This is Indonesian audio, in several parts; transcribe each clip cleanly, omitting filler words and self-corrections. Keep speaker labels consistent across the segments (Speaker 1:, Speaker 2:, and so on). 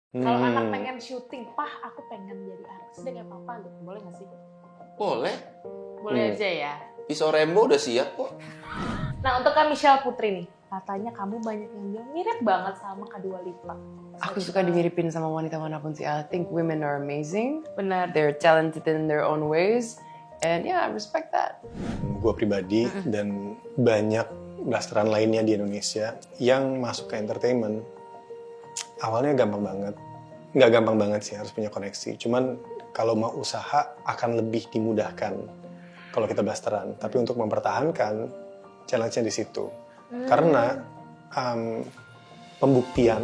Speaker 1: Kalau anak pengen syuting, Pah aku pengen jadi artis deh kayak papa gitu, boleh gak sih?
Speaker 2: Boleh.
Speaker 1: Boleh aja ya.
Speaker 2: Pisau Rembo udah siap kok.
Speaker 1: Nah untuk Kak Michelle Putri nih, katanya kamu banyak yang bilang mirip banget sama Kak Dua Lipa.
Speaker 3: Aku suka dimiripin sama wanita manapun sih. I think women are amazing.
Speaker 1: Benar.
Speaker 3: They're talented in their own ways. And yeah, I respect that.
Speaker 4: Gue pribadi dan banyak blasteran lainnya di Indonesia yang masuk ke entertainment awalnya gampang banget. Nggak gampang banget sih, harus punya koneksi. Cuman kalau mau usaha akan lebih dimudahkan kalau kita blasteran. Tapi untuk mempertahankan, challenge-nya di situ. Karena pembuktian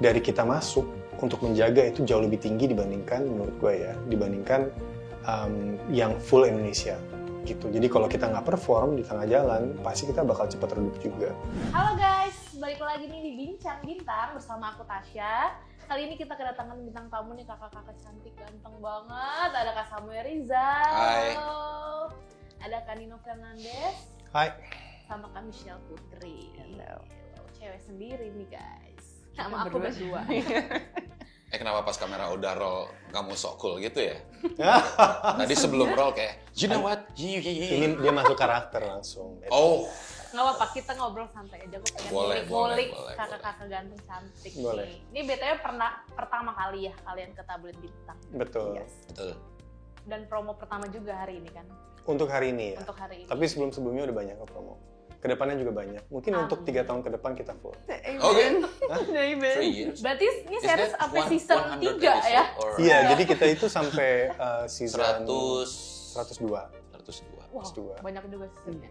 Speaker 4: dari kita masuk untuk menjaga itu jauh lebih tinggi dibandingkan, menurut gue ya, dibandingkan yang full Indonesia gitu. Jadi kalau kita nggak perform di tengah jalan, pasti kita bakal cepat redup juga.
Speaker 1: Halo guys, balik lagi nih di Bincang Bintang bersama aku Tasya. Kali ini kita kedatangan bintang tamu nih, kakak-kakak cantik ganteng banget. Ada Kak Samuel Rizal.
Speaker 2: Hai.
Speaker 1: Ada Kak Nino Fernandez.
Speaker 4: Hai.
Speaker 1: Sama Kak Michelle Putri.
Speaker 3: Hello.
Speaker 1: Cewek sendiri nih guys.
Speaker 3: Kita
Speaker 1: Sama aku
Speaker 3: berdua.
Speaker 1: berdua.
Speaker 2: Kenapa pas kamera udah roll kamu sok cool gitu ya? Tadi sebelum roll kayak, you know what?
Speaker 4: Ini dia masuk karakter langsung.
Speaker 2: Oh,
Speaker 1: Nggak apa-apa, kita ngobrol santai aja. Aku pengen
Speaker 2: Boleh,
Speaker 1: ngulik-ngulik
Speaker 2: boleh,
Speaker 1: kakak-kakak ganteng cantik
Speaker 4: Boleh.
Speaker 1: nih. Ini BTW pertama kali ya kalian ke Tablet Bintang.
Speaker 4: Betul.
Speaker 1: Yes.
Speaker 2: betul.
Speaker 1: Dan promo pertama juga hari ini kan.
Speaker 4: Untuk hari ini ya.
Speaker 1: Untuk hari ini.
Speaker 4: Tapi sebelum-sebelumnya udah banyak kok promo. Kedepannya juga banyak. Mungkin untuk 3 tahun ke depan kita full.
Speaker 2: Oke.
Speaker 3: Amen.
Speaker 2: 3 years.
Speaker 1: Berarti ini
Speaker 2: Is
Speaker 1: series
Speaker 2: that
Speaker 1: sampai
Speaker 2: one-
Speaker 1: season
Speaker 2: 100
Speaker 1: 3 ya?
Speaker 2: episode or
Speaker 4: Iya, jadi kita itu sampai season
Speaker 2: 102.
Speaker 4: 102.
Speaker 1: Wow,
Speaker 4: 102.
Speaker 1: banyak juga seasonnya.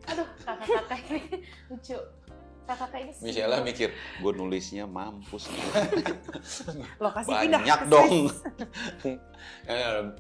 Speaker 1: Aduh, kakak-kakak ini lucu. Kakak-kakak ini
Speaker 2: Michelle mikir, gue nulisnya mampus nih.
Speaker 3: Lokasi pindah.
Speaker 2: Banyak dong.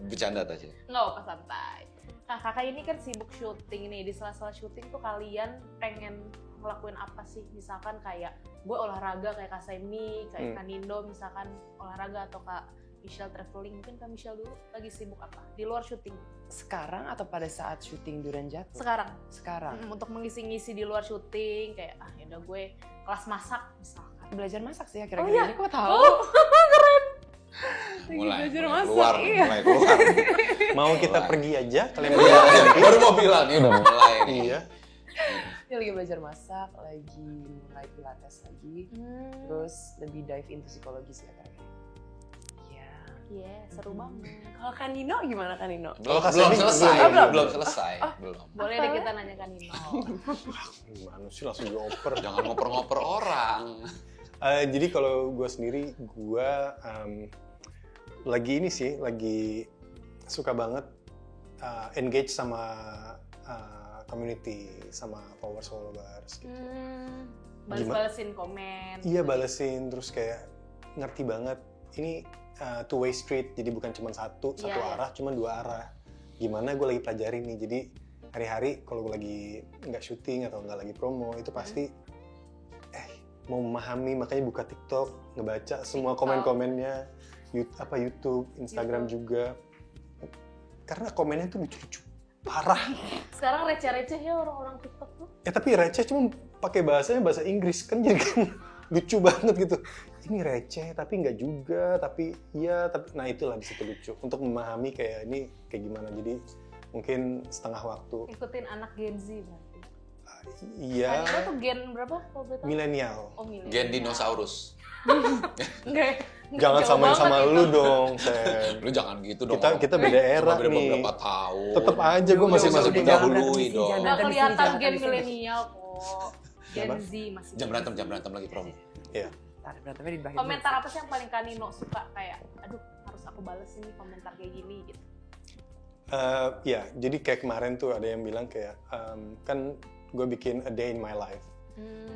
Speaker 2: Bercanda aja.
Speaker 1: nggak apa santai. Nah, kakak ini kan sibuk syuting nih. Di sela-sela syuting tuh kalian pengen ngelakuin apa sih? Misalkan kayak gue olahraga kayak Kak Semi, kayak Kak Nindo misalkan olahraga, atau Kak Michelle traveling. Mungkin Kak Michelle dulu lagi sibuk apa? Di luar syuting.
Speaker 3: Sekarang atau pada saat syuting Durian Jatuh?
Speaker 1: Sekarang.
Speaker 3: Sekarang.
Speaker 1: Untuk mengisi-ngisi di luar syuting kayak yaudah gue kelas masak misalkan.
Speaker 3: Belajar masak sih akhir-akhir
Speaker 1: Oh, iya?
Speaker 3: ini. Kok tahu?
Speaker 1: Oh, keren.
Speaker 2: Mulai
Speaker 3: belajar
Speaker 2: mulai
Speaker 3: masak,
Speaker 2: keluar,
Speaker 3: iya.
Speaker 2: mulai keluar.
Speaker 4: Mau kita
Speaker 2: Mulai.
Speaker 4: pergi aja? Kalian
Speaker 2: Iya, baru mau bilang nih udah mulai nih.
Speaker 4: Iya.
Speaker 3: Dia lagi belajar masak, lagi mulai pilates lagi. Terus lebih dive into psikologi sih akhir-akhir ini. Iya.
Speaker 1: Iya, seru banget.
Speaker 3: Kalau Kak Nino gimana Kak Nino?
Speaker 2: Belum,
Speaker 4: Kak
Speaker 2: belum
Speaker 4: Semi,
Speaker 2: selesai,
Speaker 4: belum.
Speaker 2: belum selesai, belum.
Speaker 1: Boleh deh kita nanya Kak Nino.
Speaker 4: Gimana sih langsung dioper?
Speaker 2: Jangan ngoper-ngoper orang.
Speaker 4: Jadi kalau gue sendiri, gue lagi ini sih, lagi suka banget engage sama community, sama followers gitu.
Speaker 1: Bales-balesin komen.
Speaker 4: Iya, balesin, terus kayak ngerti banget ini two-way street, jadi bukan cuma satu
Speaker 1: Iya.
Speaker 4: arah, cuma 2 arah. Gimana gue lagi pelajarin nih, jadi hari-hari kalau gue lagi nggak syuting atau nggak lagi promo, itu pasti mau memahami, makanya buka TikTok, ngebaca semua komen-komennya, YouTube, Instagram juga. Karena komennya tuh lucu-lucu, parah.
Speaker 1: Sekarang receh-receh ya orang-orang TikTok tuh.
Speaker 4: Tapi receh cuma pakai bahasa Inggris, kan jadi kan lucu banget gitu. Ini receh tapi nggak juga, tapi iya, tapi nah itulah di situ lucu. Untuk memahami kayak ini kayak gimana, jadi mungkin setengah waktu.
Speaker 1: Ikutin anak Gen Z berarti.
Speaker 4: Iya,
Speaker 1: Kak tuh gen berapa kalau boleh tahu?
Speaker 4: milenial.
Speaker 1: Oh, milenial.
Speaker 2: Gen dinosaurus.
Speaker 1: Enggak.
Speaker 4: Jangan
Speaker 1: jauh
Speaker 4: samain
Speaker 1: banget
Speaker 4: sama
Speaker 1: itu.
Speaker 4: lu dong, Sen.
Speaker 2: Lu jangan gitu dong.
Speaker 4: Kita beda era
Speaker 2: Cuma beda
Speaker 4: nih.
Speaker 2: beberapa tahun.
Speaker 4: Tetep aja gue masih
Speaker 2: Udah,
Speaker 4: masuk
Speaker 2: udah,
Speaker 4: di
Speaker 2: udah.
Speaker 4: dahulu.
Speaker 2: Dahului dong.
Speaker 1: Nggak
Speaker 3: Jangan
Speaker 1: kelihatan
Speaker 3: jangan
Speaker 1: gen
Speaker 3: di sini.
Speaker 1: milenial kok. Gen
Speaker 4: Apa?
Speaker 1: Z masih.
Speaker 2: Jam berantem lagi promo.
Speaker 4: Iya.
Speaker 3: Tarik berantemnya di bagian
Speaker 1: Komentar apa sih yang paling Kak Nino suka, kayak aduh harus aku bales ini komentar kayak gini gitu.
Speaker 4: Ya, jadi kayak kemarin tuh ada yang bilang kayak kan gue bikin a day in my life.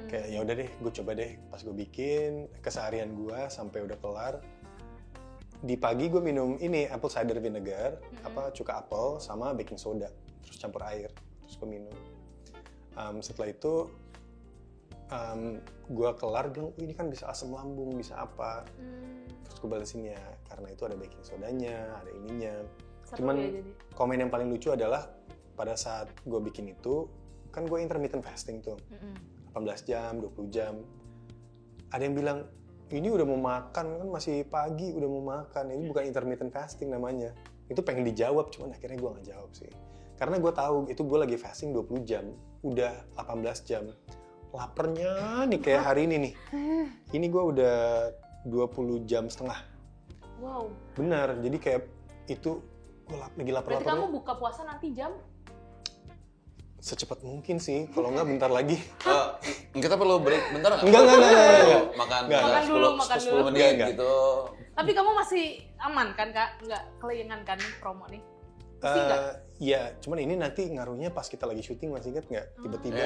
Speaker 4: Kayak ya udah deh, gue coba deh pas gue bikin keseharian gue sampai udah kelar. Di pagi gue minum ini apple cider vinegar, cuka apel sama baking soda, terus campur air, terus gue minum. Setelah itu gue kelar bilang, ini kan bisa asam lambung, bisa apa. Terus gue balesinnya, karena itu ada baking sodanya, ada ininya.
Speaker 1: Seru
Speaker 4: Cuman
Speaker 1: ya jadi.
Speaker 4: komen yang paling lucu adalah pada saat gue bikin itu, kan gue intermittent fasting tuh, 18 jam, 20 jam. Ada yang bilang, ini udah mau makan, kan masih pagi udah mau makan, ini bukan intermittent fasting namanya. Itu pengen dijawab, cuman akhirnya gue nggak jawab sih. Karena gue tahu itu gue lagi fasting 20 jam, udah 18 jam. Lapernya nih kayak hari ini nih. Ini gue udah 20 jam setengah.
Speaker 1: Wow.
Speaker 4: Benar, jadi kayak itu gue lagi lapar-lapar.
Speaker 1: Berarti kamu buka puasa nanti jam?
Speaker 4: Secepat mungkin sih, kalau nggak bentar lagi.
Speaker 2: Kita perlu break bentar nggak?
Speaker 4: Enggak.
Speaker 2: Makan
Speaker 4: Nggak.
Speaker 1: Makan dulu,
Speaker 2: 10 menit
Speaker 4: Nggak.
Speaker 2: gitu.
Speaker 1: Tapi kamu masih aman kan Kak? Nggak kelingan kan promo nih? Masih nggak?
Speaker 4: Ya, cuman ini nanti ngaruhnya pas kita lagi syuting, masih inget nggak? Tiba-tiba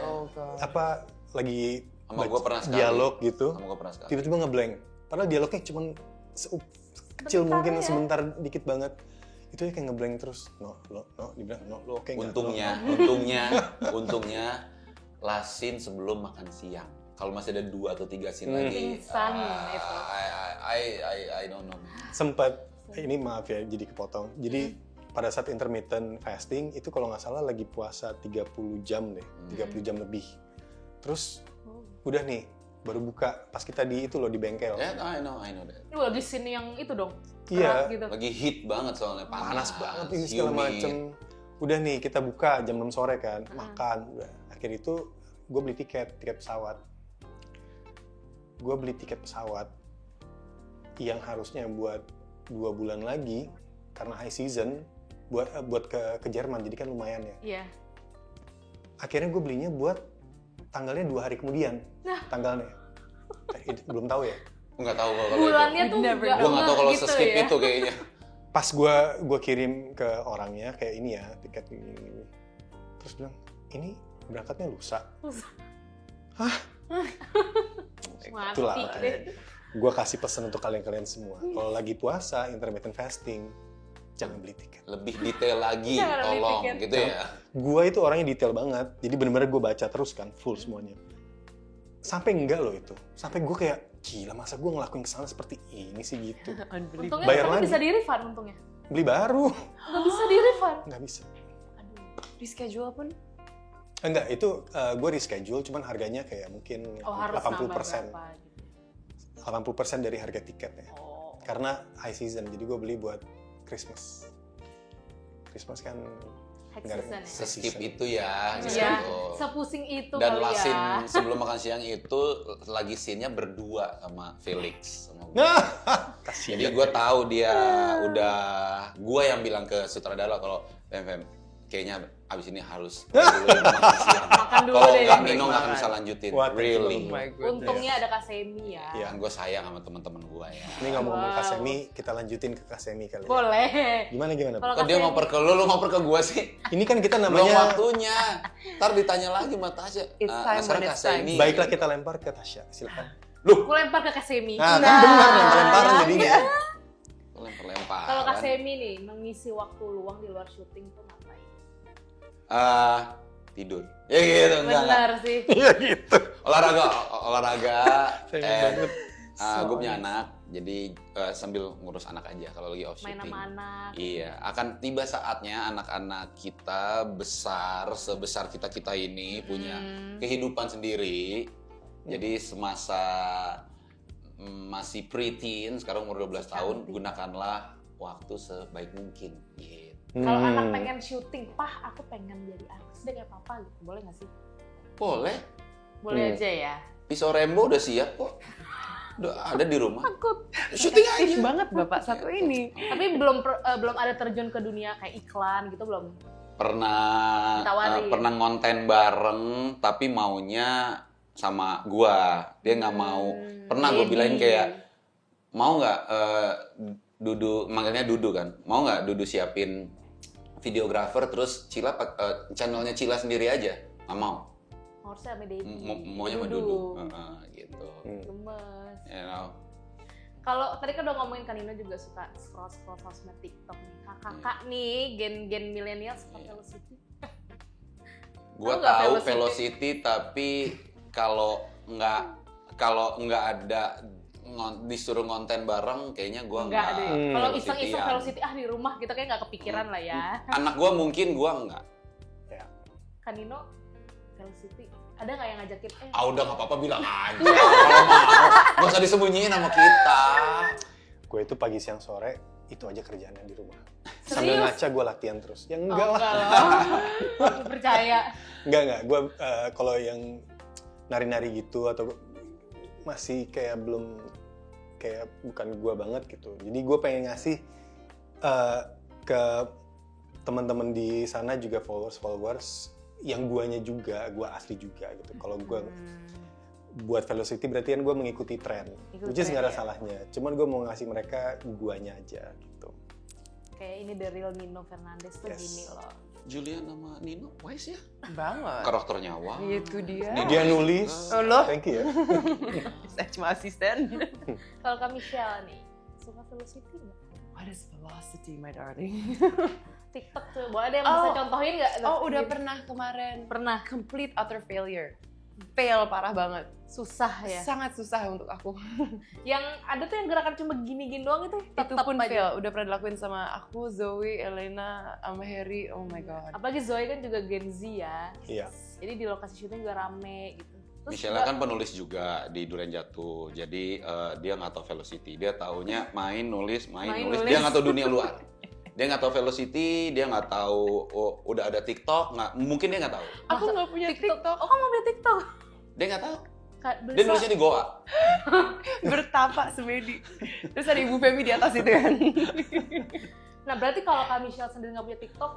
Speaker 3: Oh god.
Speaker 4: apa lagi
Speaker 2: Sama gua pernah sekali.
Speaker 4: dialog gitu,
Speaker 2: Sama gue pernah sekali.
Speaker 4: tiba-tiba ngeblank. Padahal dialognya cuman kecil
Speaker 1: Bentar
Speaker 4: mungkin,
Speaker 1: ya.
Speaker 4: sebentar dikit banget. Itu ya kayak ngeblank terus. No, dibilang no, lo oke nggak?
Speaker 2: Untungnya last scene sebelum makan siang. Kalau masih ada 2 atau 3 scene lagi,
Speaker 1: Pingsan itu.
Speaker 2: I don't know.
Speaker 4: Sempat, ini maaf ya jadi kepotong. Jadi pada saat intermittent fasting itu kalau nggak salah lagi puasa 30 jam deh, 30 jam lebih. Terus udah nih baru buka pas kita di itu loh di bengkel.
Speaker 2: Yeah, I know that.
Speaker 1: Lu lagi scene yang itu dong?
Speaker 4: Iya.
Speaker 1: Keras gitu.
Speaker 2: Lagi hit banget soalnya
Speaker 4: Panas banget ini segala
Speaker 2: humid.
Speaker 4: macem. Udah nih kita buka jam 6 sore kan, makan. Udah. Akhir itu gue beli tiket pesawat. Gue beli tiket pesawat yang harusnya buat 2 bulan lagi karena high season buat ke Jerman, jadi kan lumayan ya.
Speaker 1: Iya.
Speaker 4: Akhirnya gue belinya buat tanggalnya 2 hari kemudian. Tanggalnya. Belum tahu ya.
Speaker 2: Nggak tahu kalau
Speaker 1: Bulannya
Speaker 2: itu.
Speaker 1: tuh
Speaker 3: Never
Speaker 1: nggak
Speaker 2: Gue nggak tahu kalau
Speaker 1: gitu
Speaker 2: skip
Speaker 1: ya.
Speaker 2: itu kayaknya.
Speaker 4: Pas gue kirim ke orangnya kayak ini ya tiket ini. Terus bilang ini berangkatnya lusa. Itulah
Speaker 1: Mati deh.
Speaker 4: gue kasih pesan untuk kalian semua. Kalau lagi puasa intermittent fasting jangan beli tiket.
Speaker 2: Lebih detail lagi,
Speaker 1: Jangan beli
Speaker 2: tolong
Speaker 1: tiket.
Speaker 2: gitu ya.
Speaker 4: Gue itu orangnya detail banget. Jadi bener-bener gue baca terus kan full semuanya. Sampai enggak loh itu. Sampai gue kayak gila masa gue ngelakuin kesalahan seperti ini sih gitu.
Speaker 3: Unbelievable.
Speaker 1: Untungnya
Speaker 4: Bayar
Speaker 1: tapi
Speaker 4: lagi.
Speaker 1: bisa di-refund untungnya.
Speaker 4: Beli baru
Speaker 1: Nggak bisa di-refund.
Speaker 4: nggak bisa.
Speaker 1: Aduh.
Speaker 3: Di schedule pun
Speaker 4: Enggak, itu gue reschedule, cuman harganya kayak mungkin
Speaker 1: Oh, harus
Speaker 4: 80%.
Speaker 1: nambah berapa gitu.
Speaker 4: 80% dari harga tiketnya.
Speaker 1: Oh.
Speaker 4: Karena high season, jadi gue beli buat Christmas. Christmas kan
Speaker 1: High
Speaker 4: nggak ada
Speaker 1: season ya.
Speaker 2: Se-skip itu ya.
Speaker 1: Iya,
Speaker 2: gitu.
Speaker 1: sepusing itu
Speaker 2: Dan
Speaker 1: kali
Speaker 2: last
Speaker 1: ya.
Speaker 2: scene sebelum makan siang itu lagi scene-nya berdua sama Felix. Sama gue.
Speaker 4: nah,
Speaker 2: Jadi gue tahu dia udah, gue yang bilang ke sutradara kalau Fem, kayaknya abis ini harus dulu makan siang.
Speaker 1: Makan dulu
Speaker 2: Kalau
Speaker 1: deh.
Speaker 2: nggak Nino nggak akan bisa lanjutin.
Speaker 4: Wah,
Speaker 2: Really.
Speaker 3: oh my goodness.
Speaker 1: Untungnya ada Kak Semi ya.
Speaker 4: Iya.
Speaker 2: Kan gue sayang sama teman-teman gue ya.
Speaker 4: ini ngomong-ngomong
Speaker 1: Wow.
Speaker 4: Kasemi, kita lanjutin ke Kasemi kali ya.
Speaker 1: Boleh.
Speaker 4: Gimana?
Speaker 1: Kalau
Speaker 2: Kok dia
Speaker 1: Kak
Speaker 2: ngoper ke lu ngoper ke gue sih?
Speaker 4: Ini kan kita
Speaker 2: Belum
Speaker 4: namanya,
Speaker 2: waktunya. Ntar ditanya lagi sama Tasya.
Speaker 3: It's time
Speaker 2: sekarang
Speaker 3: when it's
Speaker 2: Tasya
Speaker 3: time.
Speaker 2: ini.
Speaker 4: baiklah kita lempar ke Tasya, silakan.
Speaker 1: Gue lempar ke Kak Semi.
Speaker 4: Nah, kan benar lempar-lemparan jadinya.
Speaker 2: Lempar-lemparan.
Speaker 1: Kalau Kak Semi nih, mengisi waktu luang di luar syuting tuh ngapain?
Speaker 2: Tidur. Ya gitu, enggak.
Speaker 1: Benar sih.
Speaker 4: Iya gitu.
Speaker 2: Olahraga.
Speaker 4: Sayang
Speaker 2: and,
Speaker 4: banget.
Speaker 2: gue punya anak, jadi sambil ngurus anak aja kalau lagi off
Speaker 1: Main
Speaker 2: shooting.
Speaker 1: sama anak.
Speaker 2: Iya, akan tiba saatnya anak-anak kita besar sebesar kita ini punya kehidupan sendiri. Jadi semasa masih preteen, sekarang umur 12 tahun,
Speaker 1: Cantik.
Speaker 2: gunakanlah waktu sebaik mungkin. Gitu.
Speaker 1: Kalau anak pengen syuting, Pah, aku pengen jadi artis deh kayak papa gitu. Boleh nggak sih?
Speaker 2: Boleh.
Speaker 1: Boleh aja ya.
Speaker 2: Pisau Rembo udah siap kok. Udah ada di rumah.
Speaker 1: Takut.
Speaker 2: Syuting
Speaker 3: aktif
Speaker 2: aja.
Speaker 3: banget bapak satu ini.
Speaker 1: Tapi belum ada terjun ke dunia kayak iklan gitu belum.
Speaker 2: Pernah
Speaker 1: Ditawarin.
Speaker 2: pernah ngonten bareng tapi maunya sama gua. Dia nggak mau. Pernah gue
Speaker 1: Jadi.
Speaker 2: bilangin kayak mau nggak Dudu, manggilnya Dudu kan. Mau nggak Dudu siapin videografer terus Cila channelnya Cila sendiri aja? Nggak mau.
Speaker 1: Harusnya sama Dedi.
Speaker 2: Maunya sama Dudu. Gitu.
Speaker 1: Gemes.
Speaker 2: You know.
Speaker 1: Kalau tadi kan udah ngomongin kan Nino juga suka scroll sosmed TikTok nih. Kakak nih gen milenial suka Velocity.
Speaker 2: Gua
Speaker 1: Tahu nggak
Speaker 2: tahu
Speaker 1: Velocity?
Speaker 2: Velocity tapi kalau nggak ada disuruh ngonten bareng kayaknya gua
Speaker 1: Enggak deh. Kalau iseng-iseng
Speaker 2: Velocity-an.
Speaker 1: Velocity di rumah gitu kayak nggak kepikiran lah ya.
Speaker 2: Anak gua mungkin, gua enggak.
Speaker 1: Kan Nino Velocity Ada nggak yang ngajakin?
Speaker 2: Udah nggak apa-apa bilang aja. Kalau mau, nggak usah disembunyiin sama kita.
Speaker 4: Gue itu pagi siang sore itu aja kerjaannya di rumah.
Speaker 1: Serius?
Speaker 4: Sambil ngaca gue latihan terus. Ya enggak lah.
Speaker 1: Enggak lah. Aku percaya.
Speaker 4: Enggak. Gue kalau yang nari-nari gitu atau masih kayak belum kayak bukan gue banget gitu. Jadi gue pengen ngasih ke teman-teman di sana juga followers yang guanya juga, gue asli juga gitu. Kalau gue buat Velocity berarti kan gue mengikuti tren, which is nggak ada salahnya. Cuman gue mau ngasih mereka guanya aja gitu.
Speaker 1: Kayak ini the real Nino Fernandez tuh gini loh.
Speaker 2: Julian sama Nino, wise ya?
Speaker 3: Banget.
Speaker 2: Karakternya wow.
Speaker 3: Itu dia.
Speaker 4: Dia nulis.
Speaker 3: Oh, loh.
Speaker 4: Thank you ya.
Speaker 3: Saya cuma asisten.
Speaker 1: Kalau Kak Michelle nih, suka Velocity nggak?
Speaker 3: What is Velocity, my darling?
Speaker 1: TikTok tuh, boleh ada yang bisa contohin nggak?
Speaker 3: Udah pernah kemarin.
Speaker 1: Pernah.
Speaker 3: Complete utter failure. Fail parah banget.
Speaker 1: Susah ya?
Speaker 3: Sangat susah untuk aku.
Speaker 1: Yang ada tuh yang gerakan cuma gini-gini doang itu
Speaker 3: Itu
Speaker 1: tetap
Speaker 3: pun
Speaker 1: aja.
Speaker 3: fail. Udah pernah dilakuin sama aku, Zoe, Elena, sama Harry. Oh my god.
Speaker 1: Apalagi Zoe kan juga Gen Z ya.
Speaker 4: Iya.
Speaker 1: Jadi di lokasi syuting juga rame gitu. Terus
Speaker 2: Michelle kan penulis juga di Durian Jatuh, jadi dia nggak tahu Velocity, dia taunya main nulis, dia nggak tahu dunia luar. Dia nggak tahu Velocity, dia nggak tahu udah ada TikTok, mungkin dia nggak tahu.
Speaker 3: Aku nggak punya TikTok.
Speaker 1: Oh, kamu punya TikTok?
Speaker 2: Dia nggak tahu.
Speaker 1: Beli
Speaker 2: Dia nulisnya di Goa.
Speaker 3: Bertapak semedi. Terus ada Ibu Femi di atas itu kan.
Speaker 1: Nah, berarti kalau Kak Michelle sendiri nggak punya TikTok,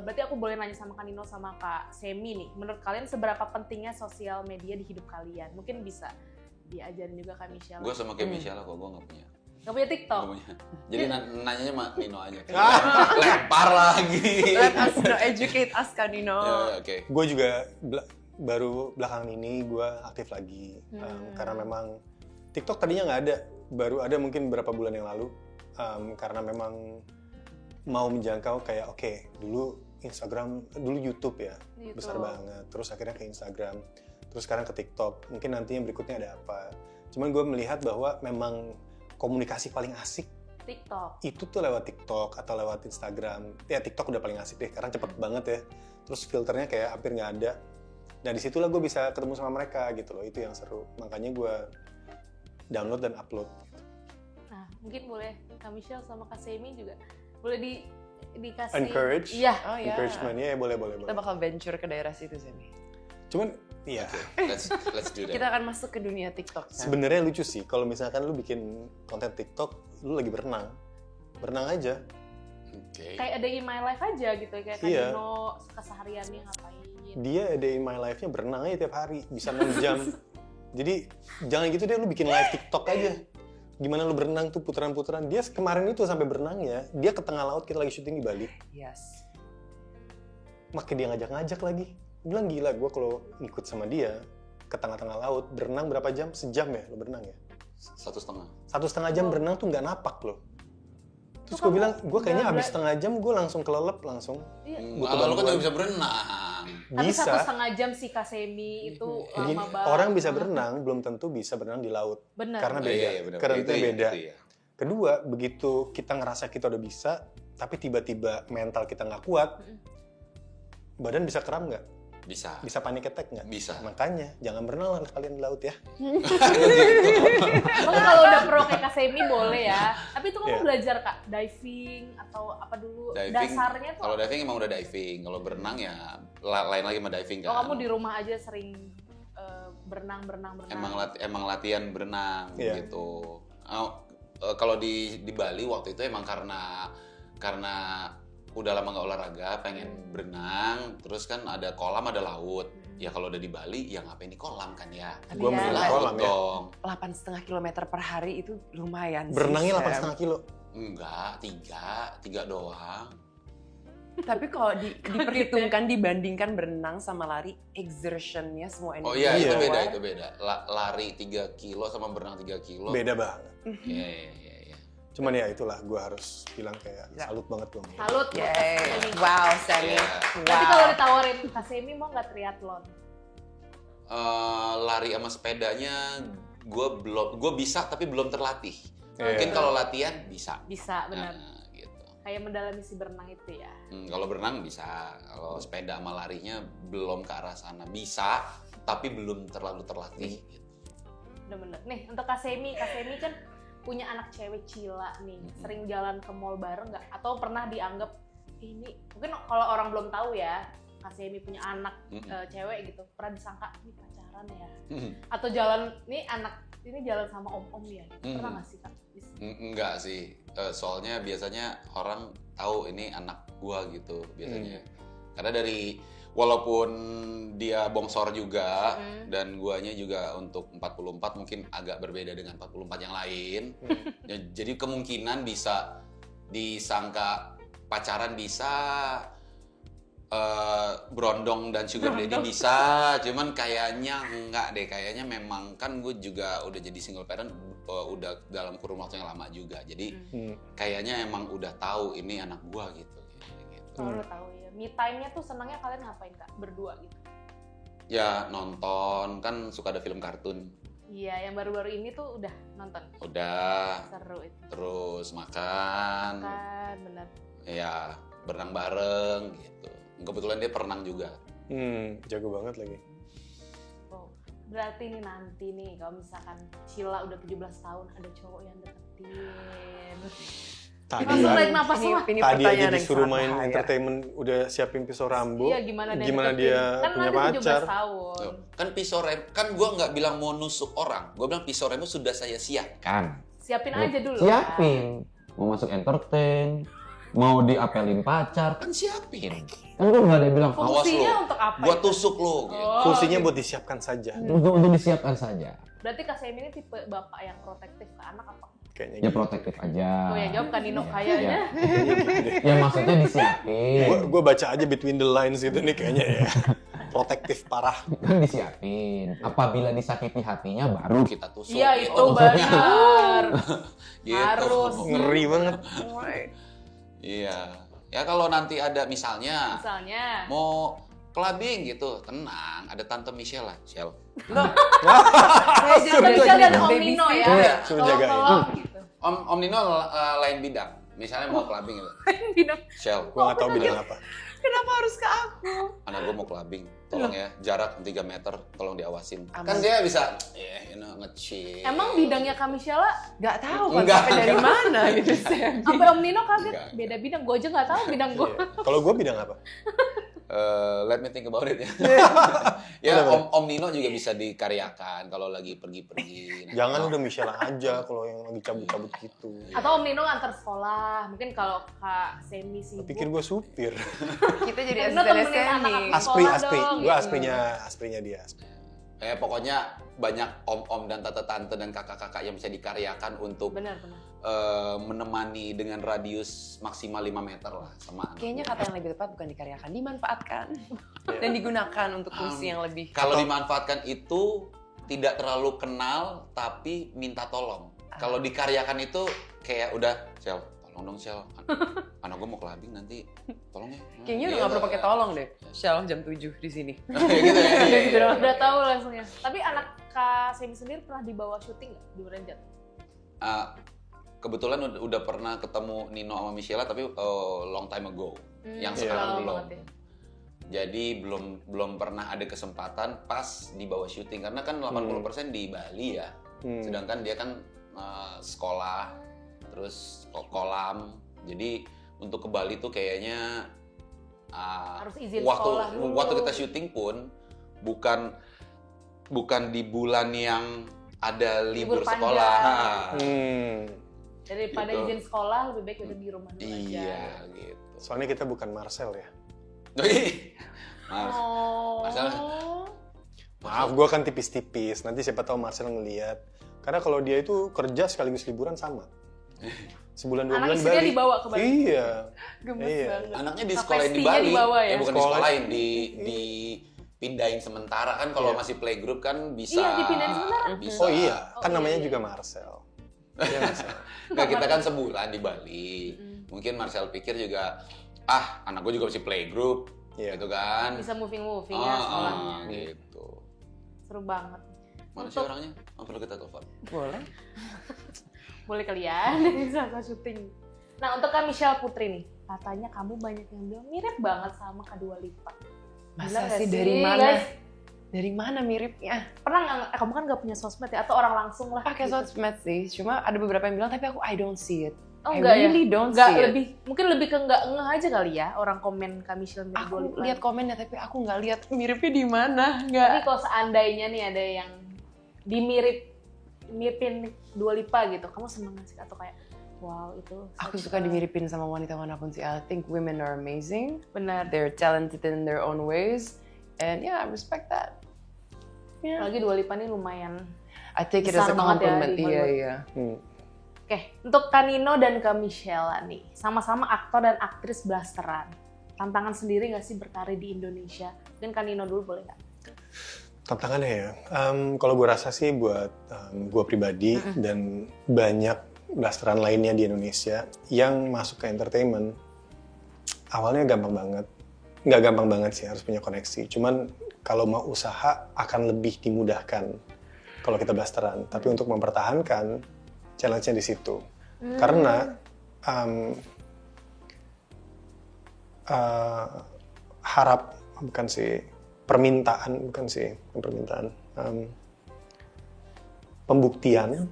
Speaker 1: berarti aku boleh nanya sama Kak Nino sama Kak Semi nih. Menurut kalian seberapa pentingnya sosial media di hidup kalian? Mungkin bisa diajarin juga Kak Michelle.
Speaker 2: Gue sama kayak Michelle kok, gue nggak punya.
Speaker 1: Nggak punya TikTok?
Speaker 2: Nggak punya. Jadi nanyanya sama Nino aja. Lempar lagi.
Speaker 3: Let us educate us, Kak Nino.
Speaker 2: Ya, oke.
Speaker 4: Gue juga baru belakangan ini gue aktif lagi karena memang TikTok tadinya nggak ada, baru ada mungkin beberapa bulan yang lalu karena memang mau menjangkau kayak oke, dulu Instagram, dulu YouTube ya besar banget, terus akhirnya ke Instagram, terus sekarang ke TikTok, mungkin nantinya berikutnya ada apa. Cuman gue melihat bahwa memang komunikasi paling asik
Speaker 1: TikTok
Speaker 4: itu tuh lewat TikTok atau lewat Instagram. Ya TikTok udah paling asik deh karena cepet banget ya, terus filternya kayak hampir nggak ada. Nah disitulah gue bisa ketemu sama mereka gitu loh, itu yang seru. Makanya gue download dan upload.
Speaker 1: Nah, mungkin boleh Kak Michelle sama Kak Semi juga boleh dikasih
Speaker 4: Encourage?
Speaker 1: Iya.
Speaker 3: Oh ya.
Speaker 4: Encouragement, ya boleh.
Speaker 3: Kita bakal venture ke daerah situ Semi.
Speaker 4: Cuman, iya.
Speaker 2: Let's do that.
Speaker 3: Kita akan masuk ke dunia TikTok.
Speaker 4: Sebenarnya lucu sih, kalau misalkan lu bikin konten TikTok, lu lagi berenang aja.
Speaker 2: Oke.
Speaker 1: Kayak ada in my life aja gitu, kayak Kak
Speaker 4: Iya.
Speaker 1: Nino kesehariannya ngapain.
Speaker 4: Dia day in my life-nya berenang aja tiap hari, bisa 6 jam. Jadi jangan gitu deh, lu bikin live TikTok aja. Gimana lu berenang tuh putaran-putaran. Dia kemarin itu sampai berenang ya, dia ke tengah laut, kita lagi syuting di Bali.
Speaker 3: Yes.
Speaker 4: Makanya dia ngajak-ngajak lagi. Bilang gila, gue kalau ngikut sama dia ke tengah-tengah laut, berenang berapa jam? Sejam ya lo berenang ya?
Speaker 2: 1,5.
Speaker 4: 1,5 jam berenang tuh nggak napak loh. Terus
Speaker 1: Tuh
Speaker 4: gue bilang, gue kayaknya
Speaker 1: udah
Speaker 4: abis setengah jam gue langsung kelelep langsung.
Speaker 1: Iya.
Speaker 2: Kalau lu kan juga bisa berenang.
Speaker 1: Tapi
Speaker 4: Bisa.
Speaker 1: 1,5 jam sih Kak Semi itu
Speaker 4: Begini,
Speaker 1: lama banget.
Speaker 4: orang bisa berenang, belum tentu bisa berenang di laut.
Speaker 1: Benar.
Speaker 4: Karena beda.
Speaker 2: Iya, benar.
Speaker 4: Karena
Speaker 2: Itu iya,
Speaker 4: beda.
Speaker 2: itu iya.
Speaker 4: Kedua, begitu kita ngerasa kita udah bisa, tapi tiba-tiba mental kita nggak kuat, badan bisa kram nggak?
Speaker 2: Bisa.
Speaker 4: Bisa panic attack nggak?
Speaker 2: Bisa.
Speaker 4: Makanya, jangan berenang lah kalian di laut ya.
Speaker 1: Mungkin kalau udah pro kayak Kak Semi boleh ya. Tapi itu kamu
Speaker 4: Iya.
Speaker 1: belajar Kak, diving atau apa dulu
Speaker 2: Diving,
Speaker 1: dasarnya tuh.
Speaker 2: kalau diving emang udah diving. Kalau berenang ya lain lagi sama diving kan.
Speaker 1: Oh, kamu di rumah aja sering berenang.
Speaker 2: Emang latihan berenang
Speaker 4: Iya.
Speaker 2: gitu. Kalau di Bali waktu itu emang karena udah lama nggak olahraga, pengen berenang, terus kan ada kolam, ada laut. Ya kalau udah di Bali, ya ngapain di kolam kan ya?
Speaker 3: Tapi
Speaker 4: Gua
Speaker 3: ya,
Speaker 4: milih
Speaker 2: Laut
Speaker 4: kolam ya.
Speaker 2: dong.
Speaker 3: 8,5 kilometer per hari itu lumayan.
Speaker 4: Berenangnya
Speaker 3: sih,
Speaker 4: 8,5 kilo.
Speaker 2: Enggak, 3 doang.
Speaker 3: Tapi kalau diperhitungkan, dibandingkan berenang sama lari, exertionnya semua energi.
Speaker 2: Oh iya, itu
Speaker 3: keluar.
Speaker 2: beda. Lari 3 kilo sama berenang 3 kilo.
Speaker 4: Beda banget.
Speaker 2: Iya.
Speaker 4: Cuman ya itulah, gue harus bilang kayak
Speaker 3: Ya.
Speaker 4: salut banget gue.
Speaker 1: Salut buat Kak
Speaker 3: Yay.
Speaker 1: Semi.
Speaker 3: Wow, Semi.
Speaker 2: Iya.
Speaker 1: Tapi kalau ditawarin Kak Semi mau nggak triathlon?
Speaker 2: Lari sama sepedanya gue bisa tapi belum terlatih.
Speaker 4: Iya.
Speaker 2: Mungkin kalau latihan bisa.
Speaker 1: Bisa, benar.
Speaker 2: Gitu.
Speaker 1: kayak mendalami si berenang itu ya.
Speaker 2: Kalau berenang bisa, kalau sepeda sama larinya belum ke arah sana. Bisa, tapi belum terlalu terlatih.
Speaker 1: Bener-bener. Nih untuk Kak Semi kan punya anak cewek Cila nih. Sering jalan ke mall bareng nggak? Atau pernah dianggap ini, mungkin kalau orang belum tahu ya, Kak Semi punya anak cewek gitu, pernah disangka ini pacaran ya? Atau jalan, nih anak ini jalan sama om-om ya? Pernah nggak sih Kak?
Speaker 2: Enggak sih, soalnya biasanya orang tahu ini anak gua gitu biasanya. Karena dari walaupun dia bongsor juga dan guanya juga untuk 44 mungkin agak berbeda dengan 44 yang lain. Jadi kemungkinan bisa disangka pacaran bisa, berondong dan sugar daddy bisa, cuman kayaknya enggak deh, kayaknya memang kan gue juga udah jadi single parent udah dalam kurun waktu yang lama juga, jadi kayaknya emang udah tahu ini anak gue gitu.
Speaker 1: Udah tahu ya. Me time-nya tuh senangnya kalian ngapain Kak? Berdua gitu?
Speaker 2: Ya nonton, kan suka ada film kartun.
Speaker 1: Iya, yang baru-baru ini tuh udah nonton.
Speaker 2: Udah.
Speaker 1: Seru itu.
Speaker 2: Terus makan.
Speaker 1: Makan, bener.
Speaker 2: Ya berenang bareng gitu. Kebetulan dia perenang juga.
Speaker 4: Jago banget lagi.
Speaker 1: Oh, berarti nih nanti nih kalau misalkan Cila udah 17 tahun ada cowok yang deketin. Langsung tarik napas semua.
Speaker 4: Tadi aja disuruh main entertainment, udah siapin pisau rambut.
Speaker 1: Iya, gimana
Speaker 4: dia
Speaker 1: kan
Speaker 4: punya
Speaker 1: nanti 17
Speaker 4: pacar.
Speaker 1: tahun.
Speaker 2: Kan pisau rem, kan gue nggak bilang mau nusuk orang. Gue bilang pisau remnya sudah saya siapkan.
Speaker 1: Siapin aja dulu.
Speaker 5: Siapin. Mau masuk entertain, mau diapelin pacar,
Speaker 2: Kan siapin.
Speaker 5: kan gue nggak ada yang bilang
Speaker 1: Fungsinya untuk apa?
Speaker 2: Gua
Speaker 1: itu?
Speaker 2: tusuk lo. Gitu.
Speaker 4: Fungsinya buat disiapkan saja.
Speaker 5: untuk disiapkan saja.
Speaker 1: Berarti Kak Semi ini tipe bapak yang protektif ke anak apa?
Speaker 4: Kayaknya
Speaker 5: Ya
Speaker 4: gitu.
Speaker 5: protektif aja.
Speaker 1: Oh ya jawab kan Nino kayaknya.
Speaker 5: Ya maksudnya disiapin.
Speaker 4: Gue baca aja between the lines gitu nih kayaknya ya. Protektif parah.
Speaker 5: Kan disiapin. Apabila disakiti hatinya baru
Speaker 2: Kita tusuk.
Speaker 1: Iya
Speaker 2: gitu.
Speaker 1: itu benar.
Speaker 2: Gitu.
Speaker 1: Harus.
Speaker 4: Ngeri banget.
Speaker 2: Iya. Ya kalau nanti ada misalnya mau clubbing gitu, tenang. Ada Tante Michelle lah, Shell.
Speaker 1: Tante Michelle dan Om Nino ya.
Speaker 2: Iya,
Speaker 4: suruh jagain.
Speaker 1: Tolong gitu.
Speaker 2: Om Nino lain bidang. Misalnya mau clubbing gitu.
Speaker 1: Bidang.
Speaker 2: Shell,
Speaker 4: Gue gak tau bidang apa.
Speaker 3: Kenapa harus ke aku?
Speaker 2: anak gue mau clubbing. Tolong ya, jarak 3 meter, tolong diawasin.
Speaker 3: Aman.
Speaker 2: Kan dia bisa, nge-chill.
Speaker 1: Emang bidangnya Kak Michelle
Speaker 3: Gak tahu
Speaker 2: Enggak,
Speaker 3: konsepnya dari
Speaker 2: enggak.
Speaker 3: mana gitu sih.
Speaker 1: sampai Om Nino kaget
Speaker 2: Enggak.
Speaker 1: beda bidang. Gue aja nggak tahu bidang gue.
Speaker 4: Iya. Kalau gue bidang apa?
Speaker 2: Let me think about it ya. Ya, Om Nino juga bisa dikaryakan kalau lagi pergi-pergi.
Speaker 4: Jangan udah Michelle aja kalau yang lagi cabut-cabut gitu.
Speaker 1: Atau Om Nino antar sekolah. Mungkin kalau Kak Semi sibuk.
Speaker 4: Pikir gue supir.
Speaker 3: Kita jadi
Speaker 1: Nino
Speaker 3: asisten
Speaker 1: temenin anak
Speaker 3: Semi.
Speaker 4: Aspri.
Speaker 1: dong,
Speaker 4: Gue
Speaker 1: gitu.
Speaker 4: aspриnya dia.
Speaker 2: Pokoknya banyak om-om dan tante-tante dan kakak-kakak yang bisa dikaryakan untuk
Speaker 1: Benar-benar.
Speaker 2: menemani dengan radius maksimal 5 meter lah sama anak.
Speaker 3: Kayaknya kata yang lebih tepat bukan dikaryakan, dimanfaatkan dan digunakan untuk fungsi yang lebih.
Speaker 2: Kalau dimanfaatkan itu tidak terlalu kenal tapi minta tolong. Kalau dikaryakan itu kayak udah, Sel, tolong dong Sel. Anak gue mau clubbing nanti, tolong ya.
Speaker 3: Kayaknya udah nggak perlu pakai tolong deh. Shell jam 7 di sini.
Speaker 2: Kayak gitu ya. Iya, iya.
Speaker 1: Udah tahu langsungnya. Tapi anak Kak Semi sendiri pernah dibawa syuting nggak di Berenjat?
Speaker 2: Kebetulan udah pernah ketemu Nino sama Michelle tapi long time ago. Yang sekarang
Speaker 1: lama
Speaker 2: belum.
Speaker 1: banget ya.
Speaker 2: Jadi belum pernah ada kesempatan pas dibawa syuting karena kan 80% di Bali ya. Sedangkan dia kan sekolah terus kolam. Jadi untuk ke Bali tuh kayaknya
Speaker 1: Harus izin sekolah dulu.
Speaker 2: waktu kita syuting pun bukan di bulan yang ada libur
Speaker 1: panjang.
Speaker 2: sekolah.
Speaker 1: Daripada
Speaker 2: Gitu.
Speaker 1: izin sekolah lebih baik udah di rumah dulu aja.
Speaker 2: Iya gitu.
Speaker 4: Soalnya kita bukan Marcel ya.
Speaker 2: Mas,
Speaker 1: Oh.
Speaker 2: Marcel.
Speaker 4: Maaf, gue kan tipis-tipis. Nanti siapa tahu Marcel ngeliat. Karena kalau dia itu kerja sekaligus liburan sama. Sebulan 2
Speaker 1: Anak
Speaker 4: bulan
Speaker 1: istrinya
Speaker 4: balik.
Speaker 1: dibawa ke Bali.
Speaker 4: Iya.
Speaker 3: Gemes
Speaker 4: Iya.
Speaker 3: banget.
Speaker 2: Anaknya di
Speaker 1: Ke
Speaker 2: sekolahin di
Speaker 1: festinya
Speaker 2: Bali.
Speaker 1: dibawa ya?
Speaker 2: Bukan
Speaker 4: Sekolah.
Speaker 2: disekolahin, dipindahin sementara kan kalau
Speaker 4: Iya.
Speaker 2: masih playgroup kan bisa.
Speaker 1: Iya, dipindahin sementara.
Speaker 2: Bisa.
Speaker 4: Oh iya, kan
Speaker 1: Oh,
Speaker 4: namanya
Speaker 1: iya.
Speaker 4: juga Marcel. Iya Marcel.
Speaker 2: Nggak, kita kan sebulan di Bali. Mungkin Marcel pikir juga, anak gue juga masih playgroup,
Speaker 4: Iya.
Speaker 2: gitu kan.
Speaker 1: Bisa moving ya sekolahnya.
Speaker 2: Gitu.
Speaker 1: Seru banget.
Speaker 2: Mana sih orangnya? Perlu kita telepon.
Speaker 3: Boleh.
Speaker 1: Boleh kali ya dari salah syuting. Nah untuk Kak Michelle Putri nih, katanya kamu banyak yang bilang mirip banget sama Kak Dua Lipa.
Speaker 3: Masa
Speaker 1: Gila
Speaker 3: sih
Speaker 1: nggak
Speaker 3: dari
Speaker 1: sih,
Speaker 3: mana?
Speaker 1: guys?
Speaker 3: Dari mana miripnya?
Speaker 1: Pernah nggak, kamu kan nggak punya sosmed ya, atau orang langsung lah?
Speaker 3: Pakai
Speaker 1: gitu.
Speaker 3: sosmed sih, cuma ada beberapa yang bilang tapi aku I don't see it.
Speaker 1: Oh
Speaker 3: I
Speaker 1: enggak ya?
Speaker 3: really don't
Speaker 1: Nggak
Speaker 3: see it.
Speaker 1: lebih, mungkin lebih ke nggak ngeh aja kali ya orang komen Kak Michelle mirip Dua
Speaker 3: Aku
Speaker 1: Lipa.
Speaker 3: lihat komennya tapi aku nggak lihat miripnya di mana.
Speaker 1: Tapi
Speaker 3: Nggak.
Speaker 1: kalau seandainya nih ada yang miripin Dua Lipa gitu, kamu seneng nggak sih? Atau kayak wow itu
Speaker 3: Aku suka dimiripin sama wanita manapun sih. I think women are amazing.
Speaker 1: benar.
Speaker 3: They're talented in their own ways, and yeah, I respect that. Yeah.
Speaker 1: Apalagi Dua Lipa nih lumayan.
Speaker 3: I take it as
Speaker 1: Besar
Speaker 3: a
Speaker 1: banget ya
Speaker 3: compliment.
Speaker 1: di
Speaker 3: Iya,
Speaker 1: Hollywood.
Speaker 3: iya.
Speaker 1: Oke, untuk Kak Nino dan Kak Michelle nih, sama-sama aktor dan aktris blasteran. Tantangan sendiri nggak sih berkarir di Indonesia? Mungkin Kak Nino dulu boleh nggak?
Speaker 4: Tantangannya ya, kalau gue rasa sih buat gue pribadi dan banyak blasteran lainnya di Indonesia yang masuk ke entertainment, awalnya gampang banget. Nggak gampang banget sih, harus punya koneksi. Cuman kalau mau usaha akan lebih dimudahkan kalau kita blasteran. Tapi untuk mempertahankan, challenge-nya di situ. Karena pembuktian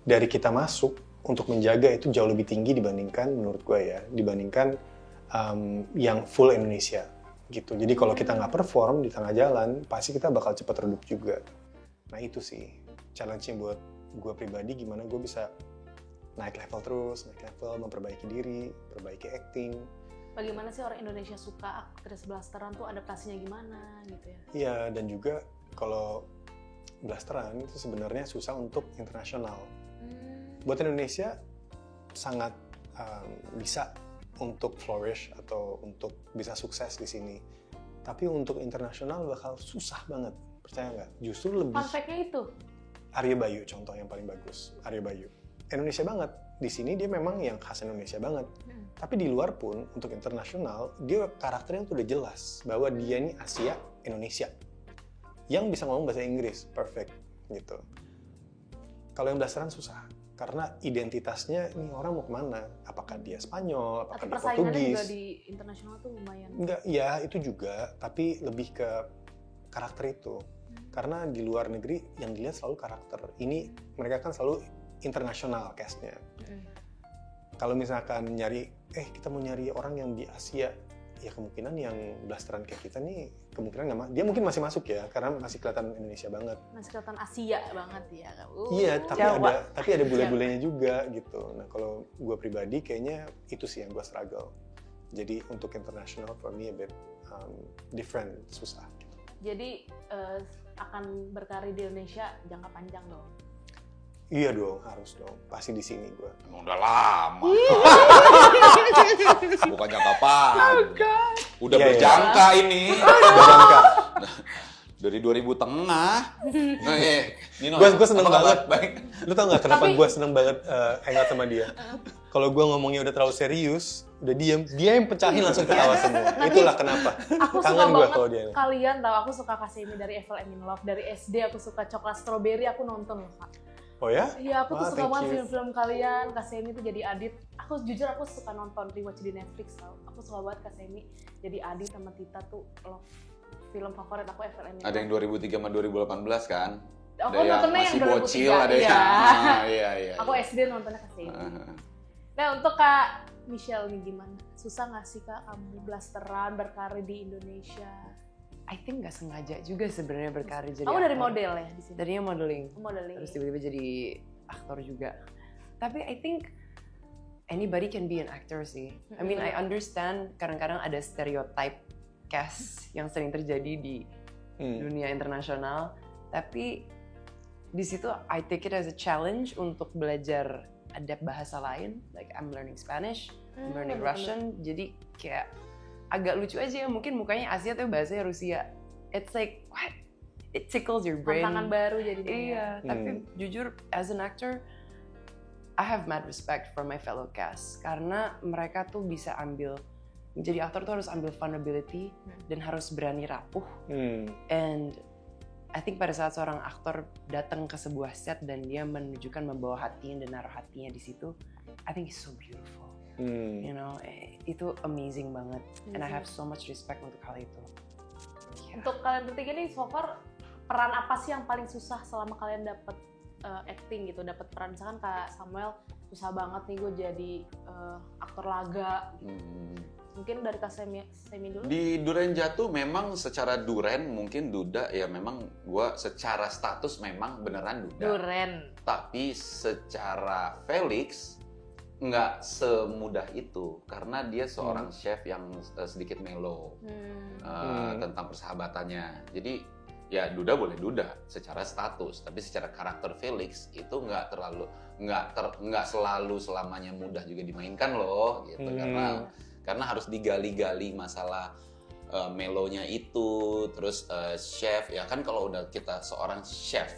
Speaker 4: dari kita masuk untuk menjaga itu jauh lebih tinggi dibandingkan, menurut gue ya, dibandingkan yang full Indonesia gitu. Jadi kalau kita nggak perform di tengah jalan, pasti kita bakal cepat redup juga. Nah itu sih challenge-nya buat gue pribadi, gimana gue bisa naik level, memperbaiki diri, perbaiki acting.
Speaker 1: Bagaimana sih orang Indonesia suka aktris blasteran tuh, adaptasinya gimana gitu ya?
Speaker 4: Iya, dan juga kalau blasteran itu sebenarnya susah untuk internasional. Buat Indonesia sangat bisa untuk flourish atau untuk bisa sukses di sini. Tapi untuk internasional bakal susah banget, percaya nggak? Justru lebih...
Speaker 1: Fun fact-nya itu?
Speaker 4: Arya Bayu contoh yang paling bagus. Arya Bayu. Indonesia banget. Di sini dia memang yang khas Indonesia banget. Tapi di luar pun, untuk internasional, dia karakternya tuh udah jelas bahwa dia ini Asia, Indonesia. Yang bisa ngomong bahasa Inggris, perfect gitu. Kalau yang blasteran susah. Karena identitasnya, ini orang mau kemana? Apakah dia Spanyol, apakah
Speaker 1: Atau
Speaker 4: dia
Speaker 1: persaingannya
Speaker 4: Portugis?
Speaker 1: juga di internasional tuh lumayan.
Speaker 4: Enggak, ya itu juga. Tapi lebih ke karakter itu. Karena di luar negeri yang dilihat selalu karakter. Ini mereka kan selalu internasional cast-nya. Kalau misalkan kita mau nyari orang yang di Asia, ya kemungkinan yang blasteran kayak kita nih kemungkinan nggak, dia mungkin masih masuk ya, karena masih kelihatan Indonesia banget.
Speaker 1: Masih kelihatan Asia banget ya.
Speaker 4: Iya,
Speaker 1: Jawa.
Speaker 4: tapi ada bule-bulenya juga gitu. Nah kalau gue pribadi kayaknya itu sih yang gue struggle. Jadi untuk international for me a bit different, susah.
Speaker 1: Jadi akan berkarir di Indonesia jangka panjang dong.
Speaker 4: Iya dong, harus dong. Pasti di sini gue.
Speaker 2: Emang udah lama. Bukan jangka panjang. Udah
Speaker 4: Iya, iya.
Speaker 2: berjangka ini.
Speaker 4: Berjangka.
Speaker 2: Dari 2000 tengah. Nah, Nino,
Speaker 4: Gue seneng
Speaker 2: apa kabar?
Speaker 4: banget.
Speaker 2: Baik.
Speaker 4: Lu tau gak kenapa
Speaker 1: Tapi-
Speaker 4: gue seneng banget hangout sama dia? Kalau gue ngomongnya udah terlalu serius, udah diem, dia yang pecahin langsung ketawa semua. Itulah kenapa.
Speaker 1: Aku suka
Speaker 4: Kangen gue
Speaker 1: banget
Speaker 4: kalau dia.
Speaker 1: kalian tahu, aku suka Kasemi dari Evil and in Love. Dari SD aku suka Coklat Strawberry, aku nonton loh Kak.
Speaker 4: Oh ya?
Speaker 1: Iya, aku tuh
Speaker 4: Wah,
Speaker 1: suka
Speaker 4: thank
Speaker 1: banget
Speaker 4: you.
Speaker 1: film-film kalian. Kasemi tuh jadi Adit. Aku jujur aku suka nonton rewatch di Netflix tau. Aku suka banget Kasemi jadi Adit sama Tita tuh love. Film favorit aku Evil and in Love.
Speaker 2: Ada yang 2003 sama 2018 kan?
Speaker 1: Aku
Speaker 2: Ada yang
Speaker 1: nontonnya yang
Speaker 2: masih
Speaker 1: 2003.
Speaker 2: bocil, ada
Speaker 1: Iya.
Speaker 2: yang... Iya.
Speaker 1: Aku SD nontonnya Kasemi.
Speaker 2: Heeh.
Speaker 1: Nah untuk Kak Michelle nih gimana? Susah nggak sih Kak kamu blasteran berkarir di Indonesia?
Speaker 3: I think nggak sengaja juga sebenarnya berkarir jadi
Speaker 1: Kamu dari
Speaker 3: aktor.
Speaker 1: model ya di sini?
Speaker 3: Tadinya modeling.
Speaker 1: Modeling.
Speaker 3: Terus tiba-tiba jadi aktor juga. Tapi I think anybody can be an actor sih. I mean, I understand kadang-kadang ada stereotype cast yang sering terjadi di dunia internasional. Tapi di situ I take it as a challenge untuk belajar adapt bahasa lain. Like I'm learning Spanish, I'm learning Russian. Jadi kayak agak lucu aja. Mungkin mukanya Asia tapi bahasanya Rusia. It's like what? It tickles your brain.
Speaker 1: Tantangan baru jadi.
Speaker 3: Iya, tapi jujur as an actor, I have mad respect for my fellow cast karena mereka tuh bisa menjadi aktor tuh harus ambil vulnerability dan harus berani rapuh. And I think pada saat seorang aktor datang ke sebuah set dan dia menunjukkan membawa hatinya dan naruh hatinya di situ, I think it's so beautiful. You know, itu amazing banget. And I have so much respect untuk hal itu.
Speaker 1: Untuk kalian bertiga nih, so far peran apa sih yang paling susah selama kalian dapet acting gitu, dapet peran? Misalkan Kak Samuel, susah banget nih gue jadi aktor laga. Mungkin dari Kak Semi dulu.
Speaker 2: Di Duren Jatuh memang secara Duren mungkin Duda ya, memang gua secara status memang beneran Duda.
Speaker 1: Duren.
Speaker 2: Tapi secara Felix nggak semudah itu karena dia seorang chef yang sedikit mellow tentang persahabatannya. Jadi ya Duda boleh Duda secara status, tapi secara karakter Felix itu nggak selalu selamanya mudah juga dimainkan loh gitu. Karena harus digali-gali masalah melonya itu, terus chef ya kan, kalau udah kita seorang chef